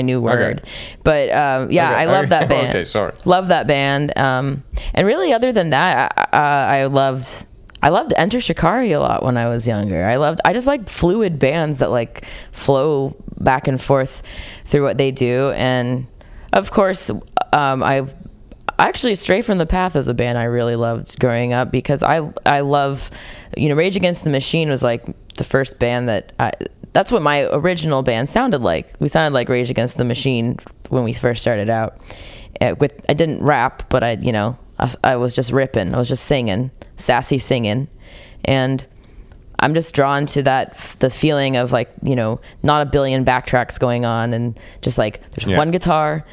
new word. Okay. But I love that band. Okay, sorry. Love that band. And really, other than that, I loved Enter Shikari a lot when I was younger. I just like fluid bands that like flow back and forth through what they do. And of course, I actually Stray from the Path as a band I really loved growing up, because I love, Rage Against the Machine was like the first band that's what my original band sounded like. We sounded like Rage Against the Machine when we first started out. I didn't rap, but I was just ripping. I was just singing, sassy singing. And I'm just drawn to the feeling of like, not a billion backtracks going on, and just like there's one guitar,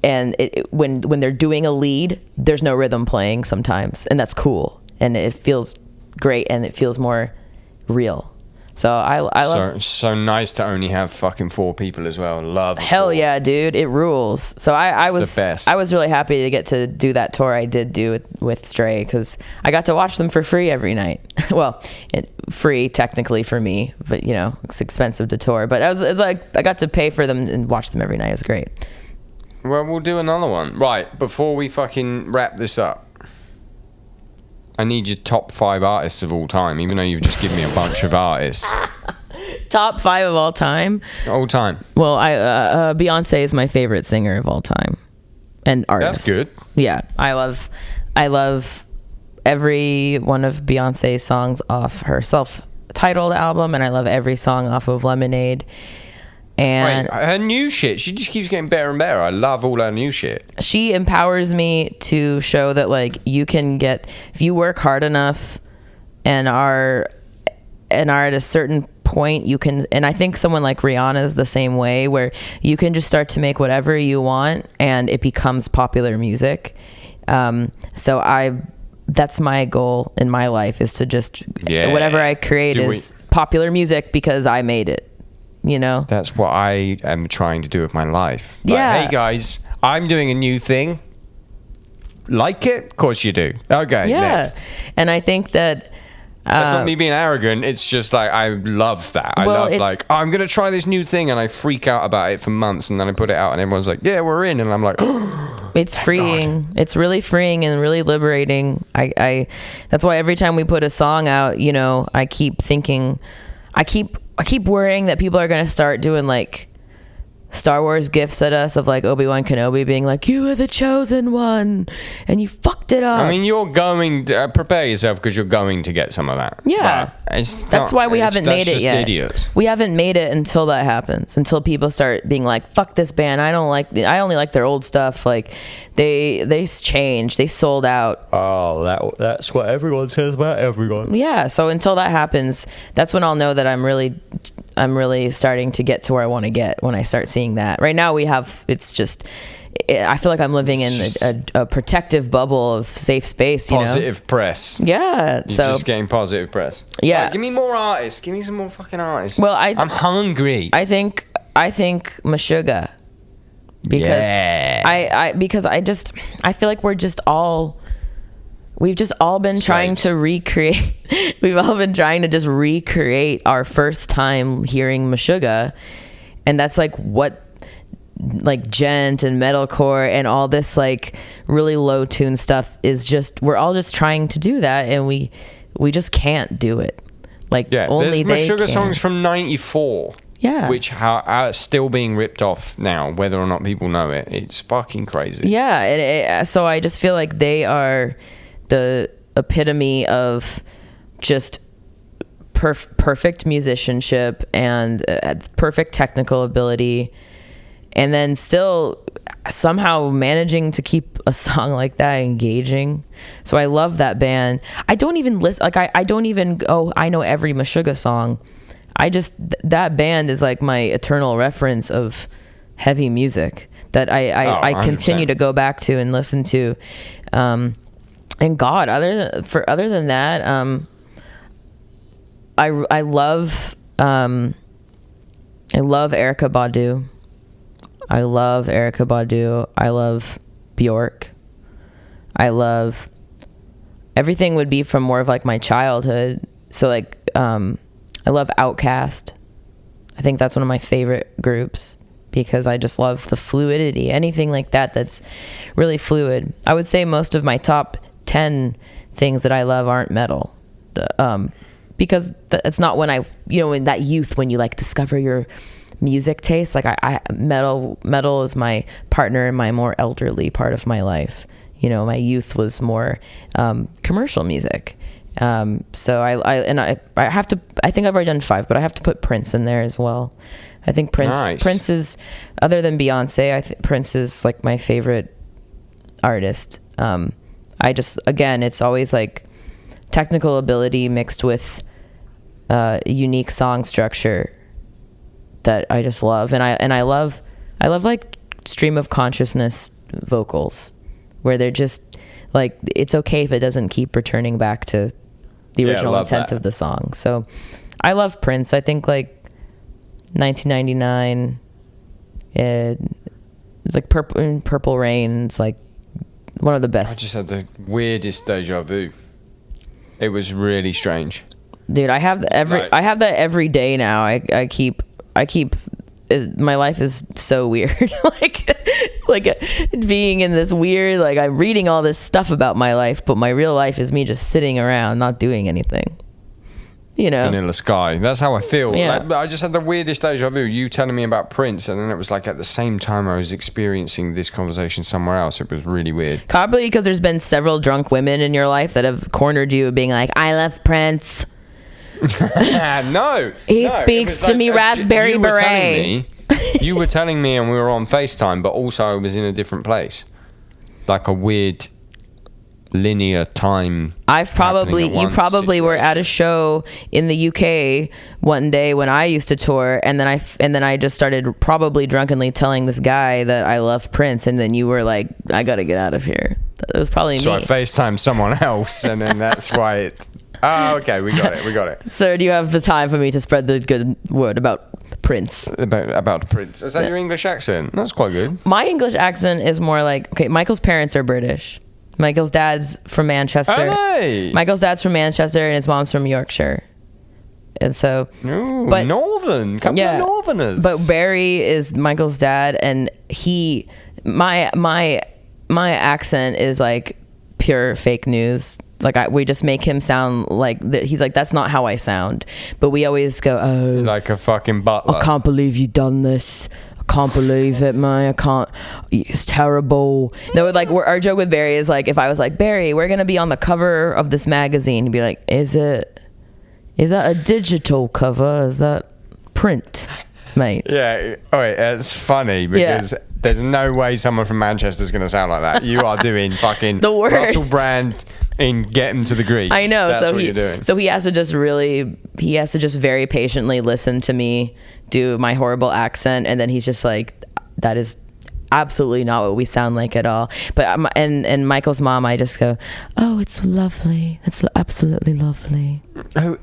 and when they're doing a lead, there's no rhythm playing sometimes, and that's cool, and it feels great, and it feels more real. So I love. So nice to only have fucking 4 people as well. Love. Hell 4. yeah, dude! It rules. So I was the best. I was really happy to get to do that tour I did do with Stray, because I got to watch them for free every night. Well, free technically for me, but it's expensive to tour. But it was like I got to pay for them and watch them every night. It was great. Well, we'll do another one. Right, before we fucking wrap this up, I need your top 5 artists of all time, even though you've just given me a bunch of artists. Top 5 of all time? All time. Well, Beyonce is my favorite singer of all time, and artist. That's good. Yeah, I love every one of Beyonce's songs off her self-titled album, and I love every song off of Lemonade. And her new shit, she just keeps getting better and better. I love all her new shit. She empowers me to show that like you can get, if you work hard enough and are at a certain point, you can. And I think someone like Rihanna is the same way, where you can just start to make whatever you want and it becomes popular music. That's my goal in my life, is to just whatever I create is popular music because I made it. That's what I am trying to do with my life. Yeah. Hey guys, I'm doing a new thing. Like it? Of course you do. Okay. Yeah. Next. And I think that that's not me being arrogant. It's just like I love that. I love like, I'm gonna try this new thing, and I freak out about it for months, and then I put it out, and everyone's like, "Yeah, we're in," and I'm like, it's freeing. God. It's really freeing and really liberating. I that's why every time we put a song out, I keep thinking, I keep worrying that people are going to start doing like Star Wars gifs at us of like Obi-Wan Kenobi being like, "You are the chosen one and you fucked it up." I mean, you're going to prepare yourself, because you're going to get some of that. Yeah. That's why we haven't made it yet. Idiots. We haven't made it until that happens, until people start being like, "Fuck this band. I only like their old stuff." Like they changed. They sold out. Oh, that's what everyone says about everyone. Yeah. So until that happens, that's when I'll know that I'm really starting to get to where I want to get, when I start seeing that. Right now it's just, I feel like I'm living in a protective bubble of safe space. Positive press. Yeah. You're just getting positive press. Yeah. Right, give me more artists. Give me some more fucking artists. Well, I'm hungry. I think Meshuggah. Because I feel like we've just all been trying to recreate. We've all been trying to just recreate our first time hearing Meshuggah, and that's like what, like gent and metalcore and all this like really low tune stuff is just. We're all just trying to do that, and we just can't do it. Like only there's they Meshuggah can. songs from '94. Yeah. Which are still being ripped off now, whether or not people know it. It's fucking crazy. Yeah. So I just feel like they are the epitome of just perfect musicianship and perfect technical ability, and then still somehow managing to keep a song like that engaging. So I love that band. I don't even listen. Like I don't even go, I know every Meshuggah song. That band is like my eternal reference of heavy music that I continue to go back to and listen to. And God, other than that, I love Erykah Badu. I love Erykah Badu. I love Bjork. I love everything would be from more of like my childhood. So like I love Outkast. I think that's one of my favorite groups because I just love the fluidity. Anything like that that's really fluid. I would say most of my top 10 things that I love aren't metal. Because it's not when I, in that youth when you like discover your music taste. Like metal is my partner in my more elderly part of my life. My youth was more commercial music. So I have to, I think I've already done 5, but I have to put Prince in there as well. I think Prince is, other than Beyonce, I think Prince is like my favorite artist. It's always like technical ability mixed with unique song structure that I just love. And I love like stream of consciousness vocals where they're just like, it's okay if it doesn't keep returning back to the original intent of the song. So I love Prince. I think like 1999 like Purple Rain's like one of the best. I just had the weirdest deja vu. It was really strange. Dude, I have that every day now. I keep my life is so weird. like being in this weird, like I'm reading all this stuff about my life, but my real life is me just sitting around not doing anything. Vanilla Sky. That's how I feel. Yeah. Like, I just had the weirdest deja vu. You telling me about Prince, and then it was like at the same time I was experiencing this conversation somewhere else. It was really weird. Probably because there's been several drunk women in your life that have cornered you being like, I love Prince. No. He speaks to me raspberry beret. You were telling me and we were on FaceTime, but also I was in a different place. Like a weird linear time. You probably were at a show in the UK one day when I used to tour, and then I just started probably drunkenly telling this guy that I love Prince, and then you were like, I gotta get out of here. It was probably me. So I FaceTimed someone else, and then that's why it. Oh, okay, we got it. So do you have the time for me to spread the good word about Prince? About Prince. Is that your English accent? That's quite good. My English accent is more like, okay, Michael's parents are British. Michael's dad's from Manchester. Hey. Michael's dad's from Manchester and his mom's from Yorkshire. And so, but northern, couple of northerners. But Barry is Michael's dad, and my accent is like pure fake news. Like we just make him sound like that. He's like, that's not how I sound. But we always go, oh, like a fucking butler. I can't believe you done this. Can't believe it, man. I can't. It's terrible. No, like our joke with Barry is like, if I was like, Barry, we're gonna be on the cover of this magazine, he'd be like, is that a digital cover? Is that print, mate? Yeah. All right. It's funny because there's no way someone from Manchester is gonna sound like that. You are doing fucking the worst. Russell Brand in Get Him to the Greek. I know. That's what you're doing. So he has to just very patiently listen to me do my horrible accent, and then he's just like, that is absolutely not what we sound like at all. But and Michael's mom, I just go, oh, it's lovely. It's absolutely lovely. Oh,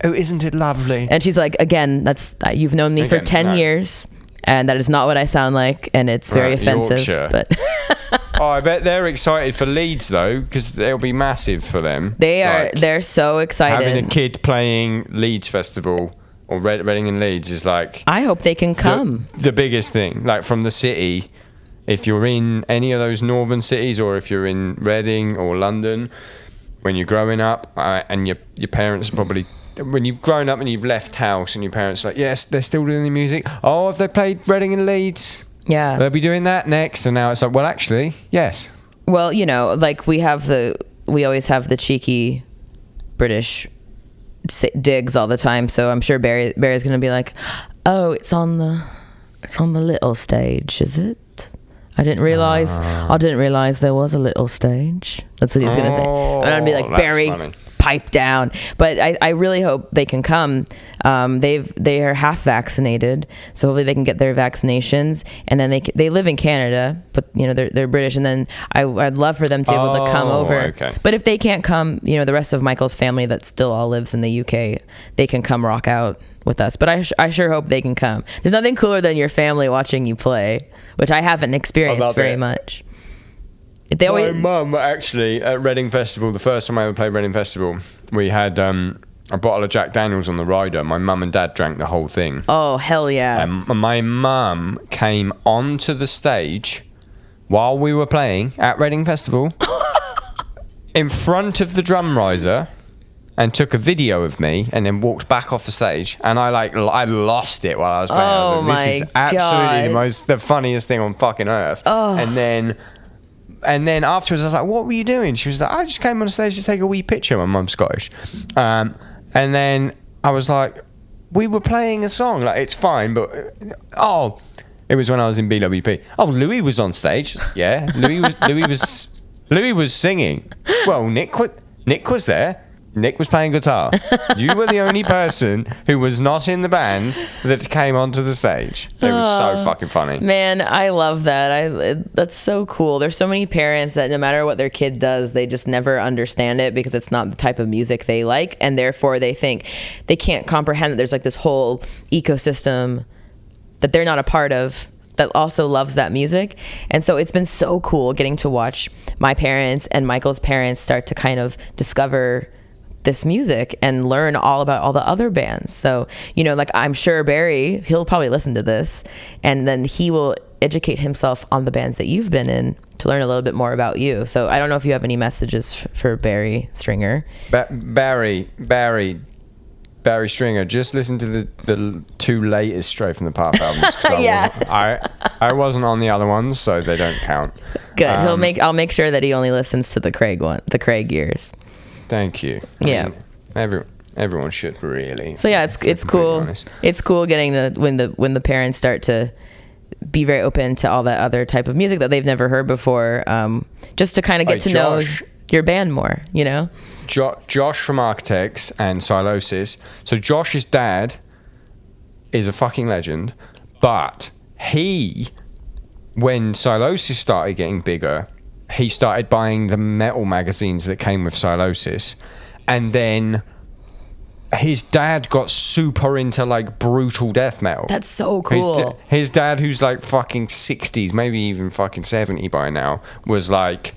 isn't it lovely? And she's like, again, you've known me for 10 years, and that is not what I sound like, and it's very offensive. Yorkshire. But oh, I bet they're excited for Leeds though, because it'll be massive for them. They're so excited. Having a kid playing Leeds Festival or Reading and Leeds is like, I hope they can come. The biggest thing, like from the city. If you're in any of those northern cities, or if you're in Reading or London, when you're growing up, and your parents probably, when you've grown up and you've left house, and your parents are like, yes, they're still doing the music. Oh, have they played Reading and Leeds? Yeah, they'll be doing that next. And now it's like, well, actually, yes. Well, like we always have the cheeky British digs all the time. So I'm sure Barry's going to be like, oh, it's on the little stage, is it? I didn't realize there was a little stage. That's what he's going to say. And I'd be like, Barry, funny. pipe down. But I really hope they can come. They are half vaccinated, so hopefully they can get their vaccinations, and then they live in Canada, but they're British, and then I'd love for them to be able to come over. Okay. But if they can't come, the rest of Michael's family that still all lives in the UK, they can come rock out with us. But I sure hope they can come. There's nothing cooler than your family watching you play, which I haven't experienced very much. My mum, actually, at Reading Festival, the first time I ever played Reading Festival, we had a bottle of Jack Daniels on the rider. My mum and dad drank the whole thing. Oh, hell yeah. My mum came onto the stage while we were playing at Reading Festival in front of the drum riser and took a video of me and then walked back off the stage. And I lost it while I was playing. I was like, this is absolutely the funniest thing on fucking earth. Oh. And then afterwards, I was like, what were you doing? She was like, I just came on stage to take a wee picture. My mum's Scottish. And then I was like, we were playing a song. Like, it's fine, but... it was when I was in BWP. Oh, Louis was on stage. Yeah, Louis was singing. Well, Nick was there. Nick was playing guitar. You were the only person who was not in the band that came onto the stage. It was so fucking funny. Man, I love that. That's so cool. There's so many parents that no matter what their kid does, they just never understand it because it's not the type of music they like, and therefore they think they can't comprehend that there's like this whole ecosystem that they're not a part of that also loves that music. And so it's been so cool getting to watch my parents and Michael's parents start to kind of discover this music and learn all about all the other bands. So, like I'm sure Barry, he'll probably listen to this and then he will educate himself on the bands that you've been in to learn a little bit more about you. So I don't know if you have any messages for Barry Stringer. Barry Stringer, just listen to the two latest Stray from the Path albums. I wasn't on the other ones, so they don't count. Good. I'll make sure that he only listens to the Craig years. Thank you. I mean, everyone should really. So yeah, it's cool. It's cool getting when the parents start to be very open to all that other type of music that they've never heard before, just to kind of get to know your band more, Josh from Architects and Silosis. So Josh's dad is a fucking legend, but when Silosis started getting bigger, he started buying the metal magazines that came with Silosis, and then his dad got super into like brutal death metal. That's so cool. His dad, who's like fucking 60s, maybe even fucking 70 by now, was like,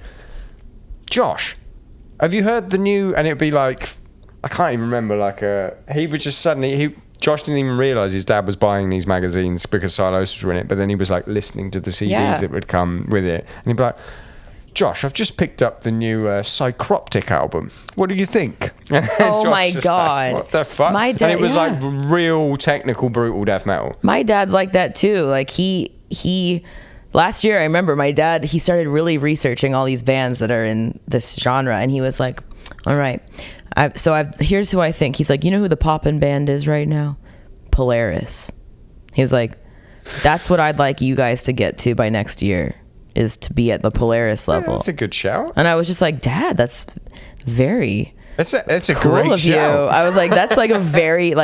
Josh, have you heard the new? And it'd be like, I can't even remember. He would just suddenly Josh didn't even realise his dad was buying these magazines because Silosis were in it, but then he was like listening to the CDs that would come with it, and he'd be like, Josh, I've just picked up the new Psychroptic album. What do you think? Oh my God. Like, what the fuck? My dad, and it was like real technical, brutal death metal. My dad's like that too. Like he last year, I remember my dad, he started really researching all these bands that are in this genre. And he was like, all right, here's who I think. He's like, you know who the poppin' band is right now? Polaris. He was like, that's what I'd like you guys to get to by next year, is to be at the Polaris level. That's a good shout. And I was just like, Dad, that's very It's a cool great of you. shout. I was like, that's like a very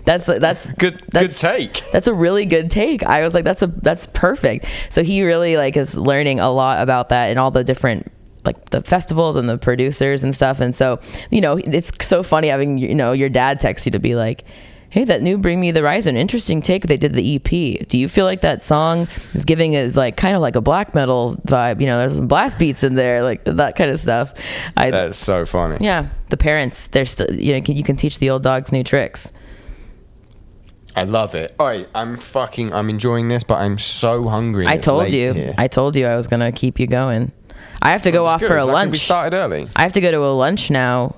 that's good take. That's a really good take. I was like, that's perfect. So he really like is learning a lot about that and all the different like the festivals and the producers and stuff. And so, it's so funny having, your dad text you to be like, hey, that new Bring Me the Horizon, interesting take. They did the EP. Do you feel like that song is giving it like kind of like a black metal vibe? There's some blast beats in there, like that kind of stuff. That's so funny. Yeah, the parents, they're still, you can teach the old dogs new tricks. I love it. All right, I'm enjoying this, but I'm so hungry. I told you I was gonna keep you going. I have to go off for a lunch. We started early. I have to go to a lunch now.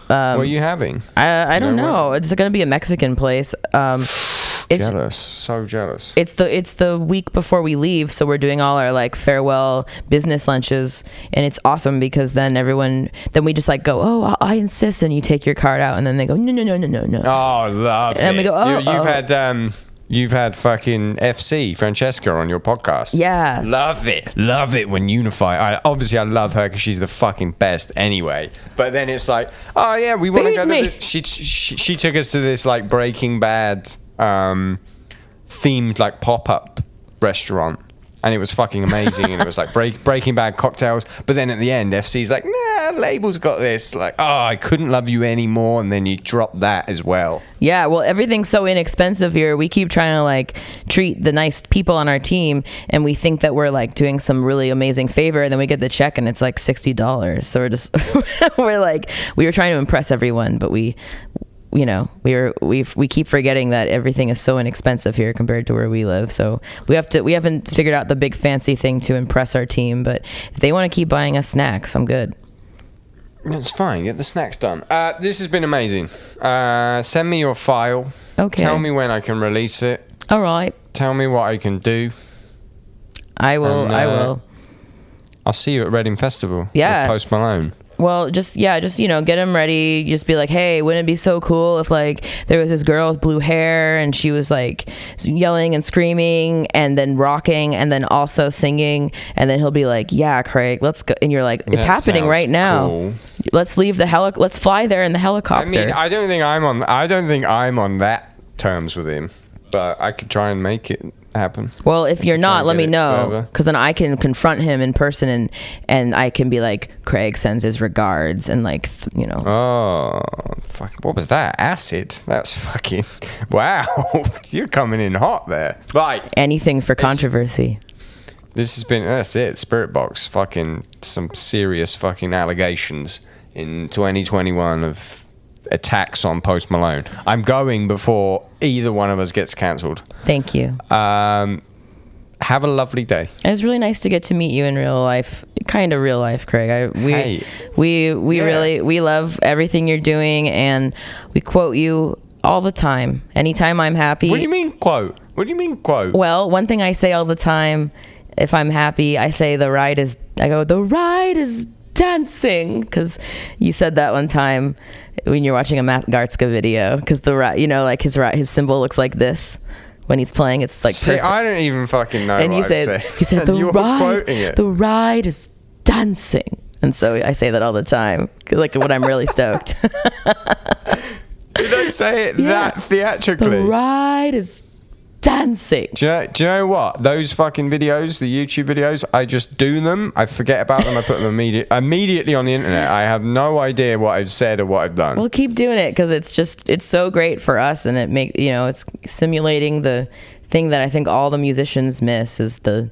What are you having? I don't know. It's going to be a Mexican place. So jealous. It's the week before we leave, so we're doing all our like farewell business lunches, and it's awesome because then we just like go, oh, I insist, and you take your card out, and then they go, no. Oh, love it. And we go, oh, you've had You've had fucking FC Francesca on your podcast. Yeah. Love it when Unify. I love her because she's the fucking best anyway. But then it's like, oh yeah, we want to go to this. She took us to this like Breaking Bad themed like pop-up restaurant. And it was fucking amazing. And it was like Breaking Bad cocktails. But then at the end, FC's like, nah, Label's got this. Like, oh, I couldn't love you anymore. And then you drop that as well. Yeah, well, everything's so inexpensive here. We keep trying to like treat the nice people on our team. And we think that we're like doing some really amazing favor. And then we get the check and it's like $60. So we're just, we were trying to impress everyone. But we keep forgetting that everything is so inexpensive here compared to where we live. So we haven't figured out the big fancy thing to impress our team, but if they want to keep buying us snacks, I'm good. It's fine. Get the snacks done. This has been amazing. Send me your file. Okay. Tell me when I can release it. All right. Tell me what I can do. I will. I'll see you at Reading Festival. Yeah. With Post Malone. Well, just get them ready. Just be like, hey, wouldn't it be so cool if like there was this girl with blue hair and she was like yelling and screaming and then rocking and then also singing, and then he'll be like, yeah, Craig, let's go. And you're like, it's happening right now. Cool. Let's leave let's fly there in the helicopter. I mean, I don't think I'm on that terms with him, but I could try and make it happen. Well, if you're not, let me know, because then I can confront him in person and I can be like, Craig sends his regards, and like, Oh, fuck! What was that? Acid? That's fucking wow! You're coming in hot there. Right. Anything for controversy. That's it. Spiritbox. Fucking some serious fucking allegations in 2021 of attacks on Post Malone. I'm going before either one of us gets cancelled. Thank you. Have a lovely day. It was really nice to get to meet you in real life, kind of real life, Craig. We really love everything you're doing, and we quote you all the time. Anytime I'm happy. What do you mean quote? Well, one thing I say all the time, if I'm happy, I say the ride is dancing, because you said that one time when you're watching a Matt Gartzka video, because like his symbol looks like this when he's playing. It's like perfect. I don't even fucking know. And what you said the ride is dancing, and so I say that all the time, like when I'm really stoked. Did I say it that theatrically? The ride is dancing. Do you know what? Those fucking videos, the YouTube videos, I just do them. I forget about them. I put them immediately on the internet. I have no idea what I've said or what I've done. Well, keep doing it, because it's so great for us, and it's simulating the thing that I think all the musicians miss, is the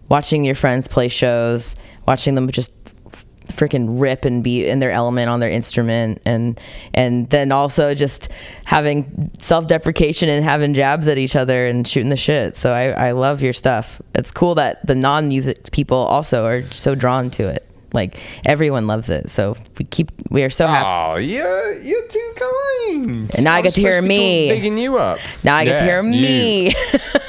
watching your friends play shows, watching them just freaking rip and be in their element on their instrument, and then also just having self-deprecation and having jabs at each other and shooting the shit. So I love your stuff. It's cool that the non-music people also are so drawn to it. Like, everyone loves it. So we are so happy. Oh, you're too kind. And now I get to hear me bigging you up. Now I get to hear me.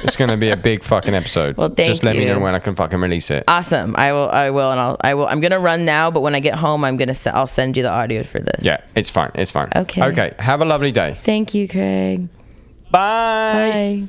It's going to be a big fucking episode. Well, thank you. Just let me know when I can fucking release it. Awesome. I will, and I'm going to run now, but when I get home, I'll send you the audio for this. Yeah, it's fine. Okay. Have a lovely day. Thank you, Craig. Bye. Bye.